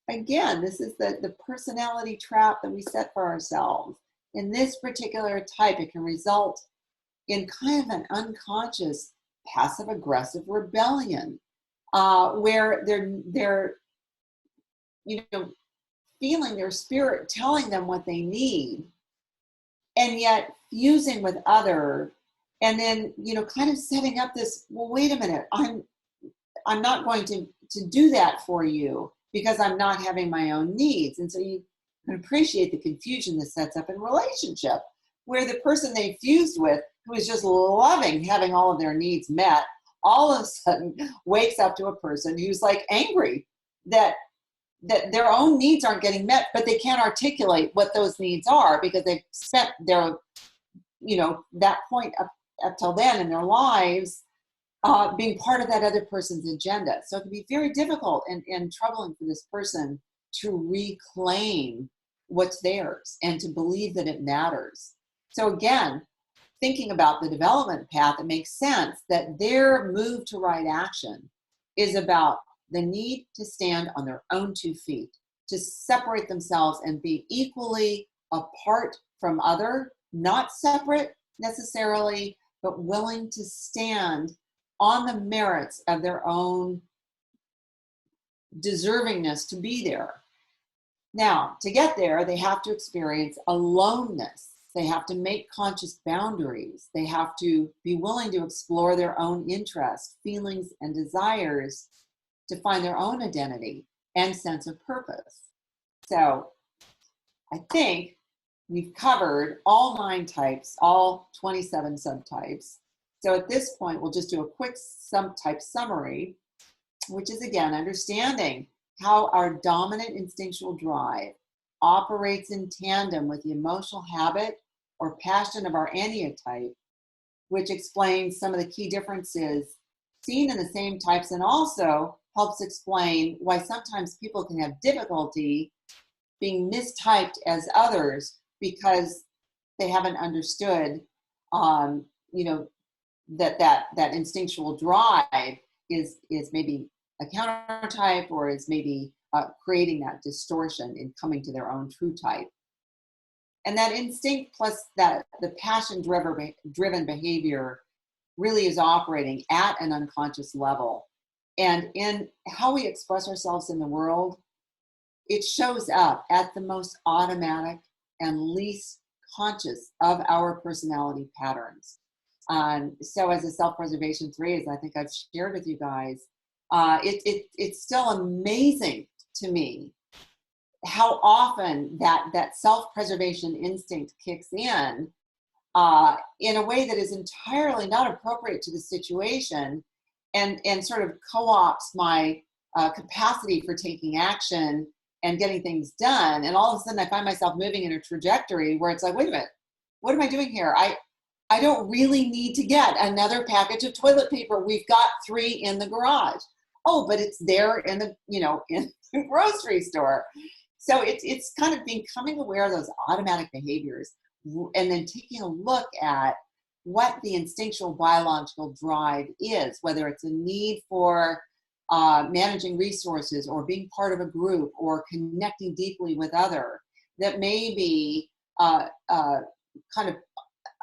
again, this is the personality trap that we set for ourselves. In this particular type, it can result in kind of an unconscious passive-aggressive rebellion, where they're feeling their spirit telling them what they need, and yet fusing with other, and then kind of setting up this, well, wait a minute, I'm not going to do that for you because I'm not having my own needs. And so you can appreciate the confusion that sets up in relationship, where the person they fused with, who is just loving having all of their needs met, all of a sudden wakes up to a person who's like angry that their own needs aren't getting met, but they can't articulate what those needs are because they've spent their, that point up till then in their lives being part of that other person's agenda. So it can be very difficult and troubling for this person to reclaim what's theirs and to believe that it matters. So again, thinking about the development path, it makes sense that their move to right action is about the need to stand on their own 2 feet, to separate themselves and be equally apart from other, not separate necessarily, but willing to stand on the merits of their own deservingness to be there. Now, to get there, they have to experience aloneness. They have to make conscious boundaries. They have to be willing to explore their own interests, feelings, and desires to find their own identity and sense of purpose. So I think we've covered all 9 types, all 27 subtypes. So at this point, we'll just do a quick subtype summary, which is, again, understanding how our dominant instinctual drive operates in tandem with the emotional habit or passion of our Enneatype, which explains some of the key differences seen in the same types and also helps explain why sometimes people can have difficulty being mistyped as others because they haven't understood, you know, that instinctual drive is maybe a counter type, or is maybe creating that distortion in coming to their own true type. And that instinct plus the passion driven behavior really is operating at an unconscious level. And in how we express ourselves in the world, it shows up at the most automatic and least conscious of our personality patterns. So as a self-preservation 3, as I think I've shared with you guys, it's still amazing to me how often that self-preservation instinct kicks in a way that is entirely not appropriate to the situation, and sort of co-opts my capacity for taking action and getting things done. And all of a sudden I find myself moving in a trajectory where it's like, wait a minute, what am I doing here? I don't really need to get another package of toilet paper. We've got 3 in the garage. Oh, but it's there in the, in the grocery store. So it's kind of becoming aware of those automatic behaviors, and then taking a look at what the instinctual biological drive is, whether it's a need for managing resources, or being part of a group, or connecting deeply with other, that may be kind of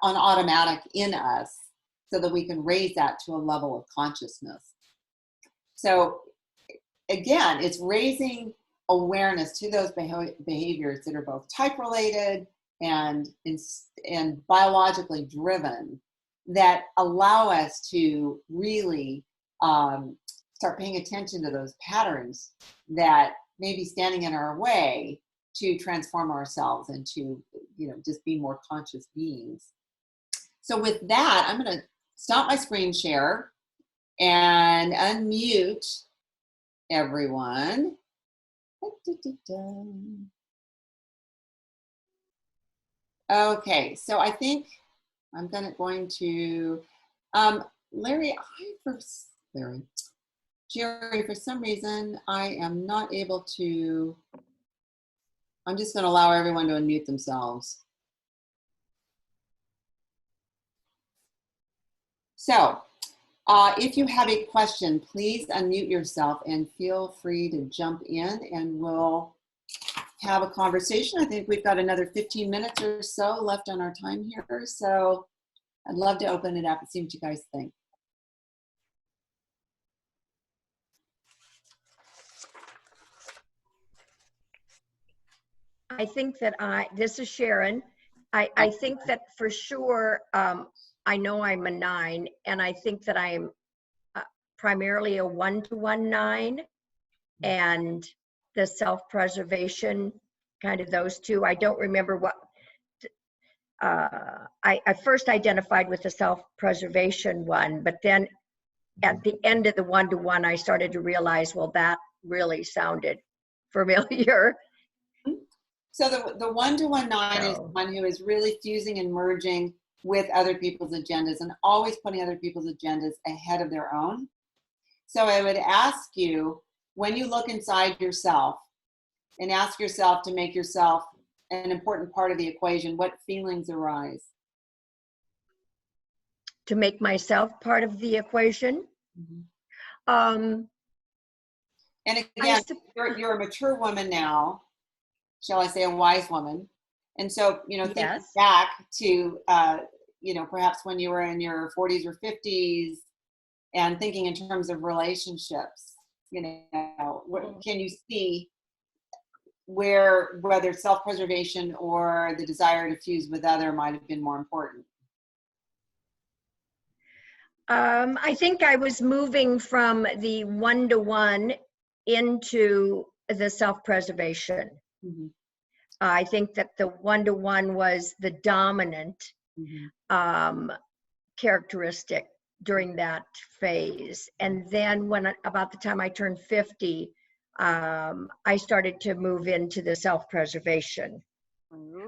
on automatic in us, so that we can raise that to a level of consciousness. So again, it's raising awareness to those behaviors that are both type related and biologically driven, that allow us to really start paying attention to those patterns that may be standing in our way to transform ourselves into, just be more conscious beings. So with that, I'm going to stop my screen share and unmute everyone. Okay, so I think I'm going to Jerry, for some reason, I am not able to. I'm just going to allow everyone to unmute themselves. So if you have a question, please unmute yourself and feel free to jump in, and we'll have a conversation. I think we've got another 15 minutes or so left on our time here. So I'd love to open it up and see what you guys think. I think that this is Sharon. I think that for sure, I know I'm a 9, and I think that I'm primarily a 1-to-1 9, and the self-preservation, kind of those two. I don't remember what, I first identified with the self-preservation one, but then at the end of the 1-to-1, I started to realize, well, that really sounded familiar. So the 1-to-1 9 is one who is really fusing and merging with other people's agendas, and always putting other people's agendas ahead of their own. So I would ask you, when you look inside yourself and ask yourself to make yourself an important part of the equation, what feelings arise? To make myself part of the equation? Mm-hmm. And again, you're a mature woman now, shall I say a wise woman. And so, thinking back to, perhaps when you were in your 40s or 50s, and thinking in terms of relationships, what can you see whether self-preservation or the desire to fuse with other might have been more important? I think I was moving from the 1-to-1 into the self-preservation. Mm-hmm. I think that the 1-to-1 was the dominant characteristic during that phase. And then about the time I turned 50, I started to move into the self-preservation,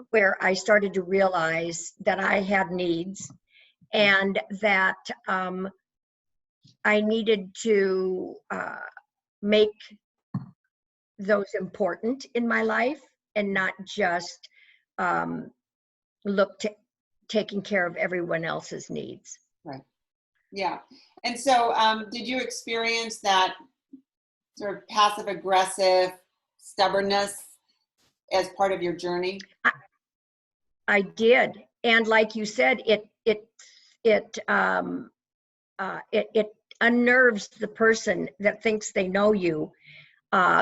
where I started to realize that I had needs, and that I needed to make those important in my life and not just look to taking care of everyone else's needs. Right. Yeah. And so did you experience that sort of passive aggressive stubbornness as part of your journey? I did. And like you said, it unnerves the person that thinks they know you,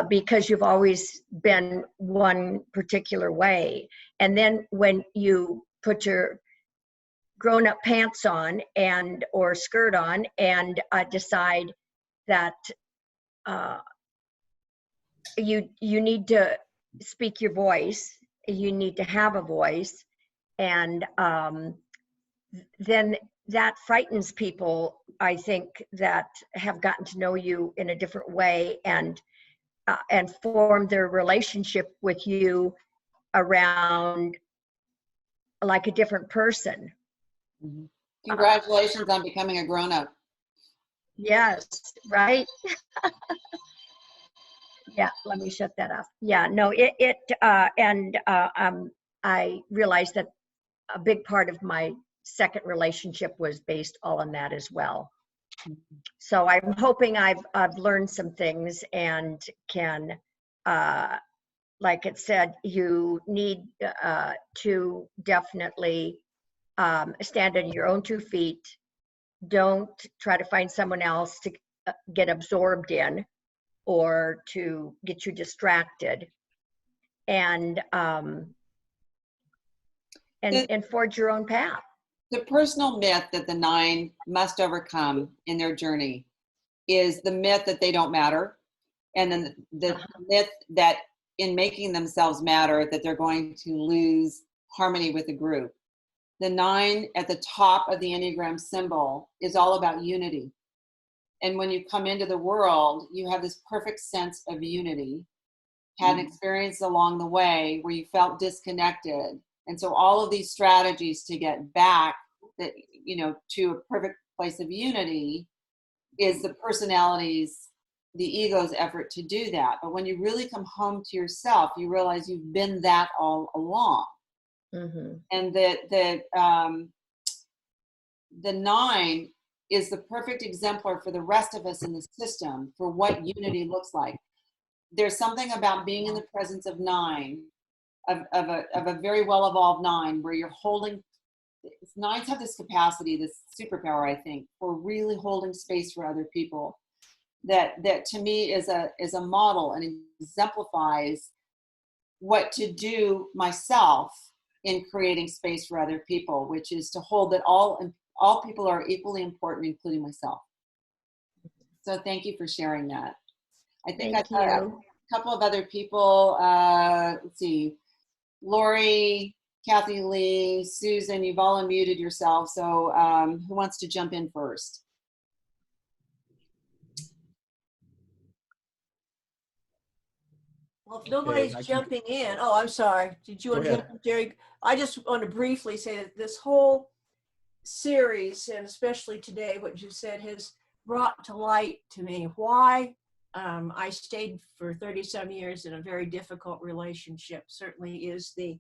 because you've always been one particular way. And then when you put your grown-up pants on or skirt on and decide that you need to speak your voice, you need to have a voice, and then that frightens people, I think, that have gotten to know you in a different way and form their relationship with you around like a different person. Mm-hmm. Congratulations on becoming a grown-up. Yes, right? Yeah, let me shut that off. Yeah, no, I realized that a big part of my second relationship was based all on that as well. So I'm hoping I've learned some things and can, like it said, you need to definitely stand on your own 2 feet. Don't try to find someone else to get absorbed in or to get you distracted, and forge your own path. The personal myth that the 9 must overcome in their journey is the myth that they don't matter, and then the myth that in making themselves matter, that they're going to lose harmony with the group. The 9 at the top of the Enneagram symbol is all about unity. And when you come into the world, you have this perfect sense of unity, had an experience along the way where you felt disconnected. And so all of these strategies to get back that, to a perfect place of unity is the personality's, the ego's effort to do that. But when you really come home to yourself, you realize you've been that all along. Mm-hmm. And the 9 is the perfect exemplar for the rest of us in the system for what unity looks like. There's something about being in the presence of 9, of a very well-evolved 9, where you're holding, 9s have this capacity, this superpower, I think, for really holding space for other people. That to me is a model and exemplifies what to do myself in creating space for other people, which is to hold that all people are equally important, including myself. So thank you for sharing that. I think I've got a couple of other people. Let's see, Lori, Kathy Lee, Susan, you've all unmuted yourself. So who wants to jump in first? Well, if nobody's jumping in, oh, I'm sorry. Did you want to jump in, Jerry? I just want to briefly say that this whole series, and especially today, what you said, has brought to light to me why I stayed for 37 years in a very difficult relationship. Certainly is the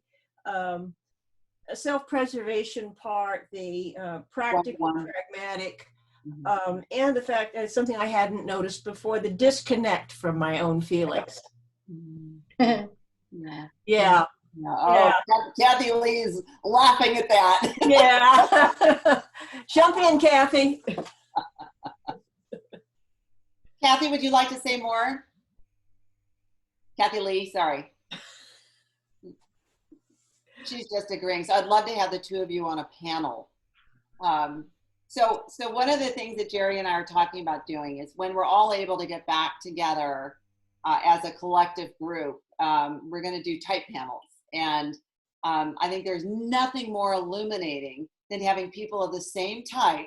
self-preservation part, the practical, pragmatic, and the fact that it's something I hadn't noticed before, the disconnect from my own feelings. Yeah. Oh, Kathy Lee's laughing at that. Yeah. Jump in, Kathy. Kathy, would you like to say more? Kathy Lee, sorry. She's just agreeing. So I'd love to have the two of you on a panel. So one of the things that Jerry and I are talking about doing is when we're all able to get back together as a collective group, we're going to do type panels. And I think there's nothing more illuminating than having people of the same type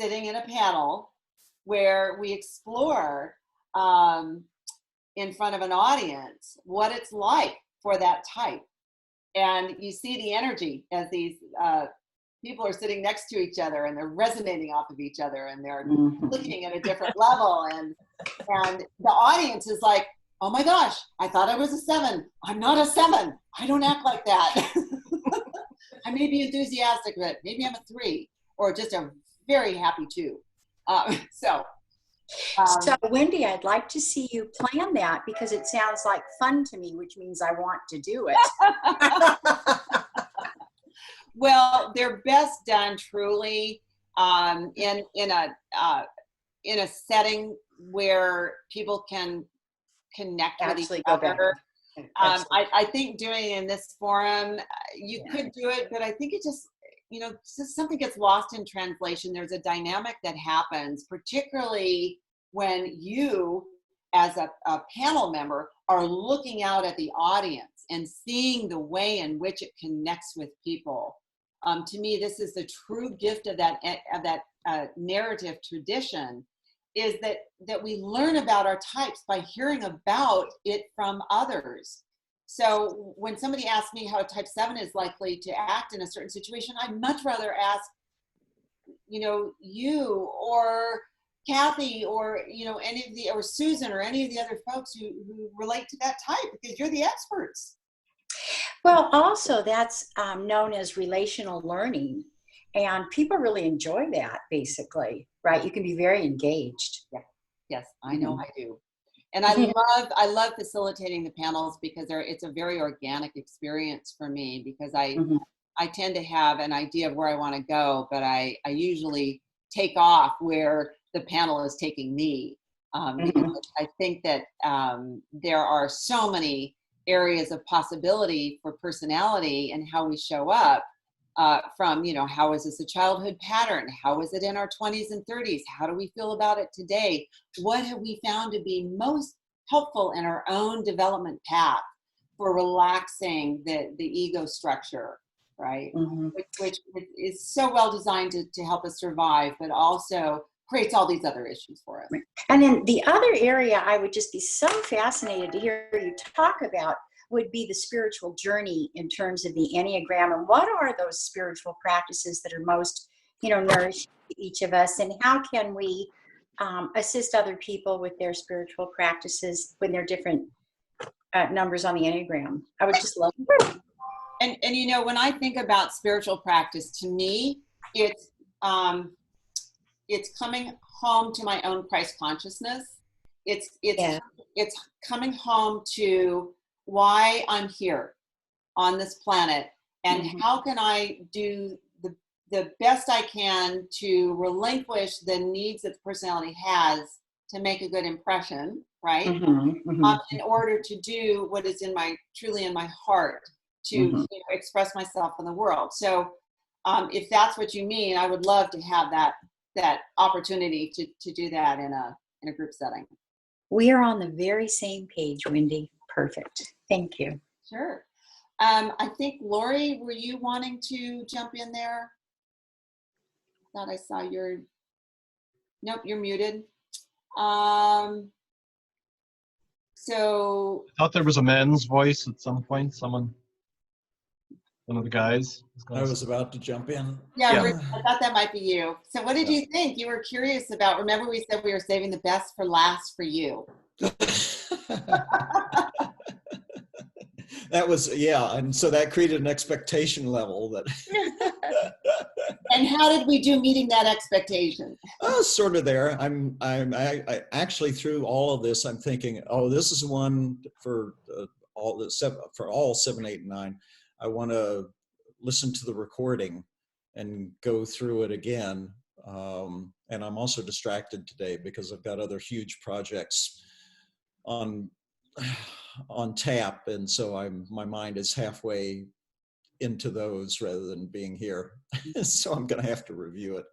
sitting in a panel where we explore in front of an audience what it's like for that type. And you see the energy as these people are sitting next to each other and they're resonating off of each other and they're clicking at a different level. And And the audience is like, oh my gosh, I thought I was a 7. I'm not a 7. I don't act like that. I may be enthusiastic, but maybe I'm a 3, or just a very happy 2. So, Wendy, I'd like to see you plan that, because it sounds like fun to me, which means I want to do it. well, they're best done truly in a setting where people can connect with each other. I think doing it in this forum, you could do it, but I think it just, just something gets lost in translation. There's a dynamic that happens, particularly when you, as a panel member, are looking out at the audience and seeing the way in which it connects with people. To me, this is the true gift of that narrative tradition, is that we learn about our types by hearing about it from others. So when somebody asks me how a type 7 is likely to act in a certain situation, I'd much rather ask, you or Kathy or, or Susan or any of the other folks who relate to that type, because you're the experts. Well, also that's known as relational learning, and people really enjoy that, basically, right? You can be very engaged. Yeah. Yes, I know I do. And I love facilitating the panels, because it's a very organic experience for me, because I tend to have an idea of where I want to go, but I usually take off where the panel is taking me. Because I think that there are so many areas of possibility for personality and how we show up, from, how is this a childhood pattern? How is it in our 20s and 30s? How do we feel about it today? What have we found to be most helpful in our own development path for relaxing the ego structure, right? Which is so well designed to help us survive, but also creates all these other issues for us. And then the other area I would just be so fascinated to hear you talk about would be the spiritual journey in terms of the Enneagram, and what are those spiritual practices that are most, nourishing to each of us, and how can we assist other people with their spiritual practices when they're different numbers on the Enneagram. I would just love it. And when I think about spiritual practice, to me, it's coming home to my own Christ consciousness. It's coming home to why I'm here on this planet, and how can I do the best I can to relinquish the needs that the personality has to make a good impression, right? In order to do what is truly in my heart, to express myself in the world. So if that's what you mean, I would love to have that opportunity to do that in a group setting. We are on the very same page, Wendy. Perfect. Thank you. Sure. I think, Lori, were you wanting to jump in there? Thought I saw your, nope, you're muted. So. I thought there was a man's voice at some point, one of the guys. I was about to jump in. Yeah, I thought that might be you. So what did you think? You were curious about, remember we said we were saving the best for last for you. That was, and so that created an expectation level that. And how did we do meeting that expectation? Sort of there. I actually, through all of this, I'm thinking, oh, this is one for all 7, 8, and 9. I want to listen to the recording and go through it again. And I'm also distracted today because I've got other huge projects on tap, and so my mind is halfway into those rather than being here. So I'm going to have to review it.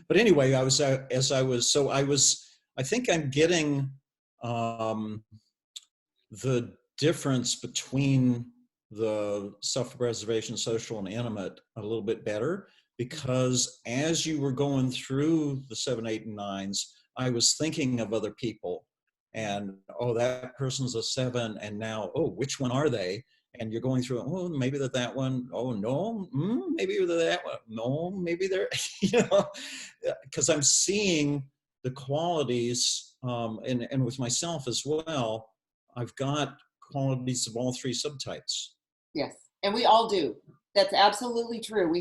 But anyway, I think I'm getting the difference between the self-preservation, social, and intimate a little bit better, because as you were going through the 7, 8, and 9s, I was thinking of other people, and oh, that person's a 7, and now, oh, which one are they? And you're going through, oh, maybe that one, oh no, maybe that one, no, maybe they're, because I'm seeing the qualities and with myself as well, I've got qualities of all three subtypes. Yes, and we all do. That's absolutely true.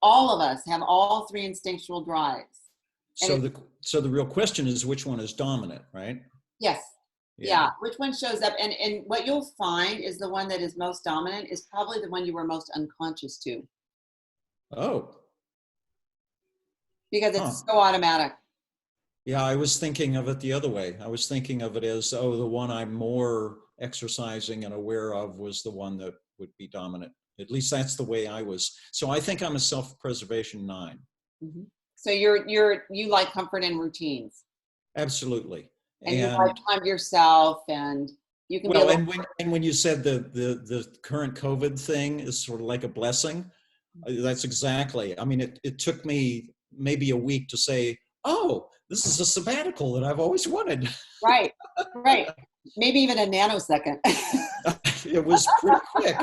All of us have all three instinctual drives. So the real question is, which one is dominant, right? Yes. Yeah. Which one shows up? And what you'll find is the one that is most dominant is probably the one you were most unconscious to. Oh. Because it's so automatic. Yeah, I was thinking of it the other way. I was thinking of it as, oh, the one I'm more exercising and aware of was the one that would be dominant. At least that's the way I was. So I think I'm a self-preservation 9. Mm-hmm. So you like comfort and routines. Absolutely. And you like time to yourself, and you can and when you said the current COVID thing is sort of like a blessing, that's exactly. I mean, it took me maybe a week to say, oh, this is a sabbatical that I've always wanted. Right. Maybe even a nanosecond. It was pretty quick.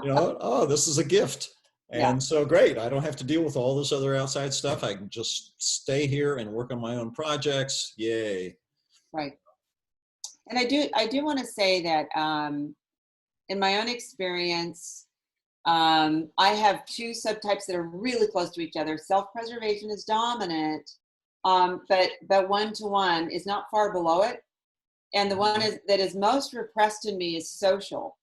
Oh, this is a gift. And so great. I don't have to deal with all this other outside stuff. I can just stay here and work on my own projects. Yay. Right. And I do want to say that in my own experience, I have 2 subtypes that are really close to each other. Self-preservation is dominant, but 1-to-1 is not far below it. And the one that is most repressed in me is social.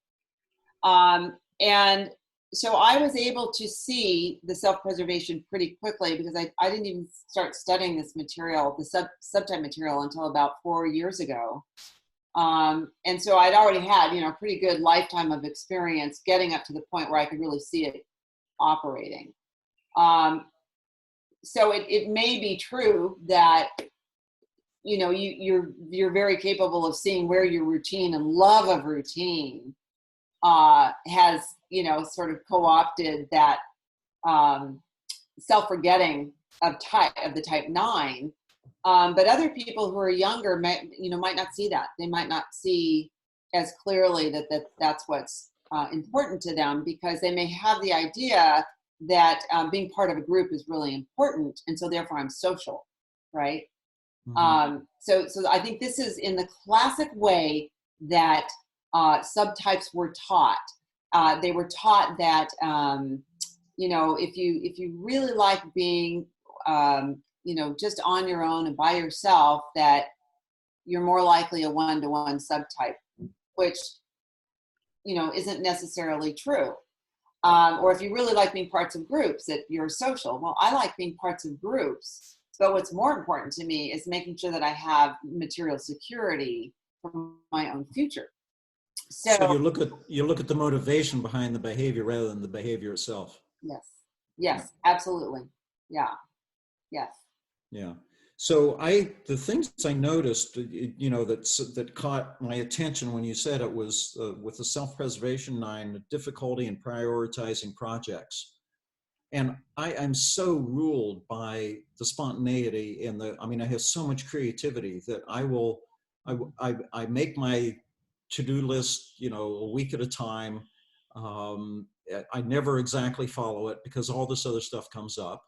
And so I was able to see the self-preservation pretty quickly because I didn't even start studying this material, the subtype material, until about 4 years ago. And so I'd already had, a pretty good lifetime of experience getting up to the point where I could really see it operating. So it may be true that, you're very capable of seeing where your routine and love of routine has, sort of co-opted that self-forgetting of the type 9. But other people who are younger might not see that. They might not see as clearly that's what's important to them, because they may have the idea that being part of a group is really important, and so therefore I'm social, right? Mm-hmm. So I think this is in the classic way that subtypes were taught. They were taught that if you really like being just on your own and by yourself, that you're more likely a 1-to-1 subtype, which isn't necessarily true. Or if you really like being parts of groups, that you're social. Well, I like being parts of groups, but what's more important to me is making sure that I have material security for my own future. So you look at the motivation behind the behavior rather than the behavior itself. Yes, absolutely. Yeah. Yes. Yeah. So the things I noticed, that caught my attention when you said it was with the self-preservation 9, the difficulty in prioritizing projects. And I'm so ruled by the spontaneity and I have so much creativity that I make my to-do list, a week at a time. I never exactly follow it because all this other stuff comes up.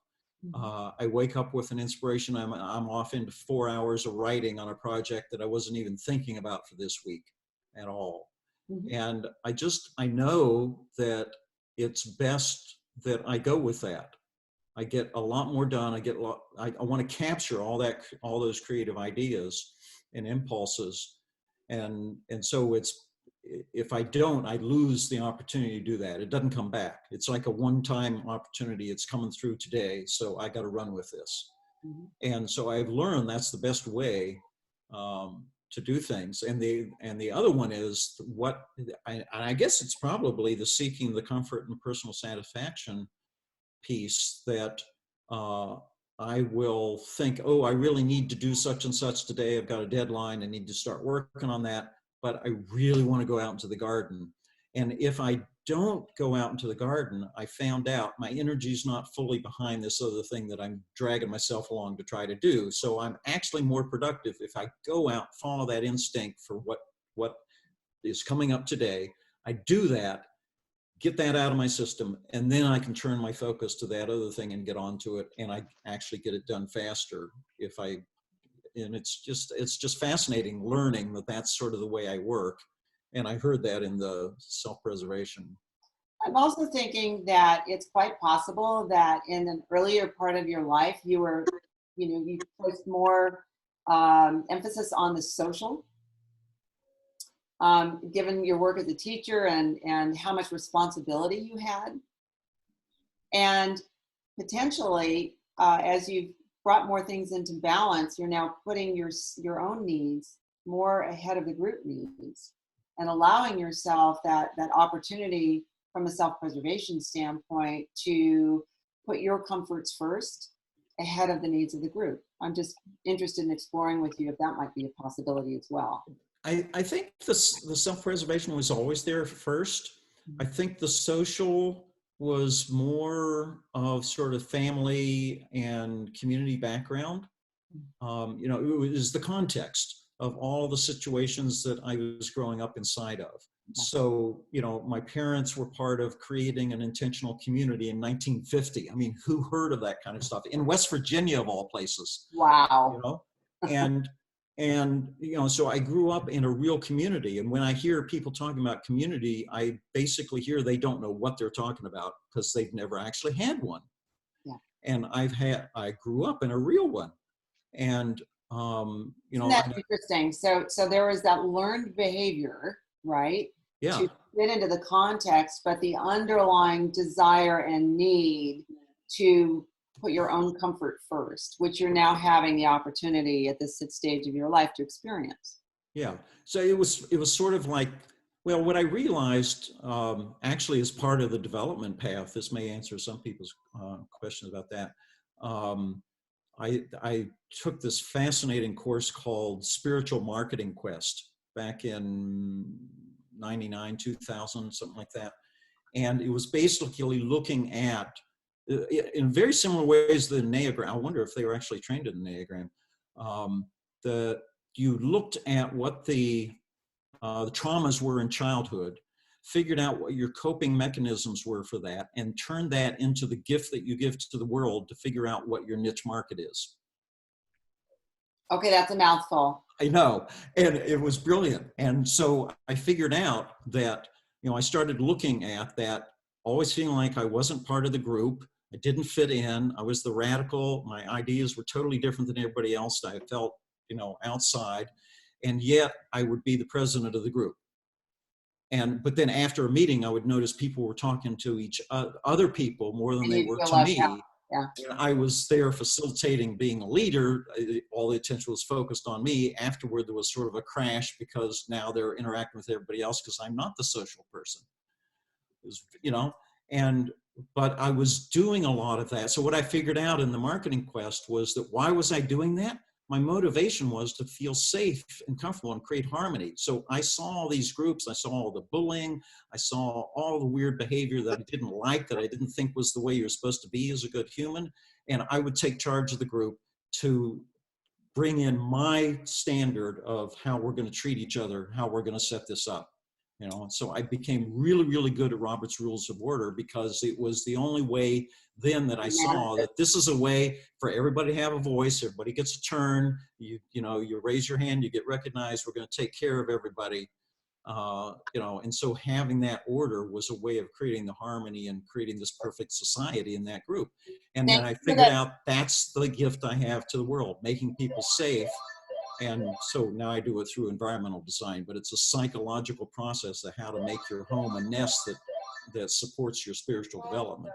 I wake up with an inspiration. I'm off into 4 hours of writing on a project that I wasn't even thinking about for this week at all. Mm-hmm. And I know that it's best that I go with that. I get a lot more done. I want to capture all those creative ideas and impulses. And so if I don't, I lose the opportunity to do that. It doesn't come back. It's like a one-time opportunity. It's coming through today, so I got to run with this. Mm-hmm. And so I've learned that's the best way to do things. And the other one is I guess it's probably the seeking the comfort and personal satisfaction piece that I will think, oh, I really need to do such and such today. I've got a deadline. I need to start working on that. But I really want to go out into the garden. And if I don't go out into the garden, I found out my energy's not fully behind this other thing that I'm dragging myself along to try to do. So I'm actually more productive if I go out, follow that instinct for what is coming up today. I do that, get that out of my system, and then I can turn my focus to that other thing and get onto it. And I actually get it done faster if I it's just fascinating learning that that's sort of the way I work. And I heard that in the self-preservation. I'm also thinking that it's quite possible that in an earlier part of your life, you were, you placed more emphasis on the social, given your work as a teacher and how much responsibility you had. And potentially, as you've brought more things into balance, you're now putting your own needs more ahead of the group needs and allowing yourself that opportunity from a self-preservation standpoint to put your comforts first ahead of the needs of the group. I'm just interested in exploring with you if that might be a possibility as well. I think the self-preservation was always there first. I think the social was more of sort of family and community background. It was the context of all the situations that I was growing up inside of. So, my parents were part of creating an intentional community in 1950. I mean, who heard of that kind of stuff? In West Virginia, of all places. Wow. So I grew up in a real community. And when I hear people talking about community, I basically hear they don't know what they're talking about because they've never actually had one. Yeah. And I grew up in a real one. And, that's interesting. So there was that learned behavior, right? Yeah. To fit into the context, but the underlying desire and need to put your own comfort first, which you're now having the opportunity at this stage of your life to experience. Yeah. So it was sort of like, well, what I realized actually as part of the development path, this may answer some people's questions about that. I took this fascinating course called Spiritual Marketing Quest back in 99, 2000, something like that. And it was basically looking at, in very similar ways, the Enneagram. I wonder if they were actually trained in the Enneagram. You looked at what the traumas were in childhood, figured out what your coping mechanisms were for that, and turned that into the gift that you give to the world to figure out what your niche market is. Okay, that's a mouthful. I know, and it was brilliant. And so I figured out that, I started looking at that, always feeling like I wasn't part of the group. I didn't fit in. I was the radical. My ideas were totally different than everybody else. I felt, outside, and yet I would be the president of the group. But then after a meeting, I would notice people were talking to other people more than they were to me. Yeah. And I was there facilitating, being a leader. All the attention was focused on me. Afterward, there was sort of a crash because now they're interacting with everybody else because I'm not the social person. But I was doing a lot of that. So what I figured out in the marketing quest was that why was I doing that? My motivation was to feel safe and comfortable and create harmony. So I saw all these groups, I saw all the bullying, I saw all the weird behavior that I didn't like, that I didn't think was the way you're supposed to be as a good human. And I would take charge of the group to bring in my standard of how we're going to treat each other, how we're going to set this up. And so I became really, really good at Robert's Rules of Order because it was the only way then that I saw that this is a way for everybody to have a voice. Everybody gets a turn. You raise your hand, you get recognized. We're going to take care of everybody. And so having that order was a way of creating the harmony and creating this perfect society in that group. And then I figured out that's the gift I have to the world, making people safe. And so now I do it through environmental design, but it's a psychological process of how to make your home a nest that supports your spiritual development.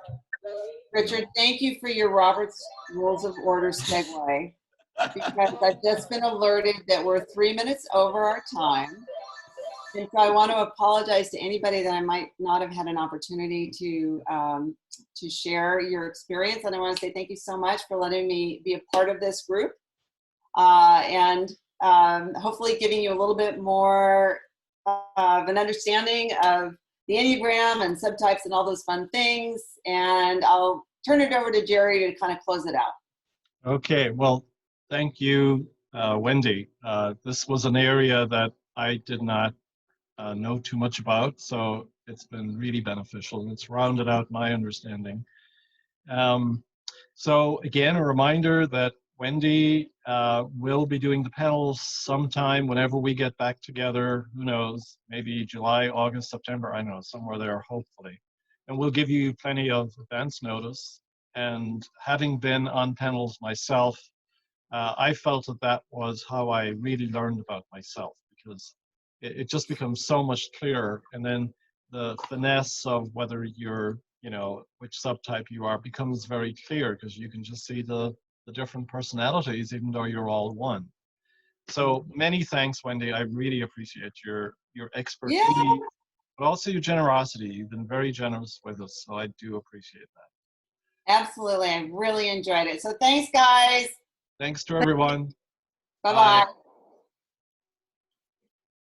Richard, thank you for your Robert's Rules of Order segue, because I've just been alerted that we're 3 minutes over our time. And so I want to apologize to anybody that I might not have had an opportunity to share your experience. And I want to say thank you so much for letting me be a part of this group. And hopefully giving you a little bit more of an understanding of the Enneagram and subtypes and all those fun things. And I'll turn it over to Jerry to kind of close it out. Okay, well, thank you, Wendy. This was an area that I did not know too much about, so it's been really beneficial, and it's rounded out my understanding. So again, a reminder that Wendy will be doing the panels sometime whenever we get back together. Who knows? Maybe July, August, September. I don't know, somewhere there, hopefully. And we'll give you plenty of advance notice. And having been on panels myself, I felt that that was how I really learned about myself, because it just becomes so much clearer. And then the finesse of whether you're, you know, which subtype you are becomes very clear, because you can just see the different personalities, even though you're all one. So many thanks, Wendy. I really appreciate your expertise, Yeah. but also your generosity. You've been very generous with us, so I do appreciate that. Absolutely. I really enjoyed it. So thanks, guys. Thanks to everyone. Bye-bye.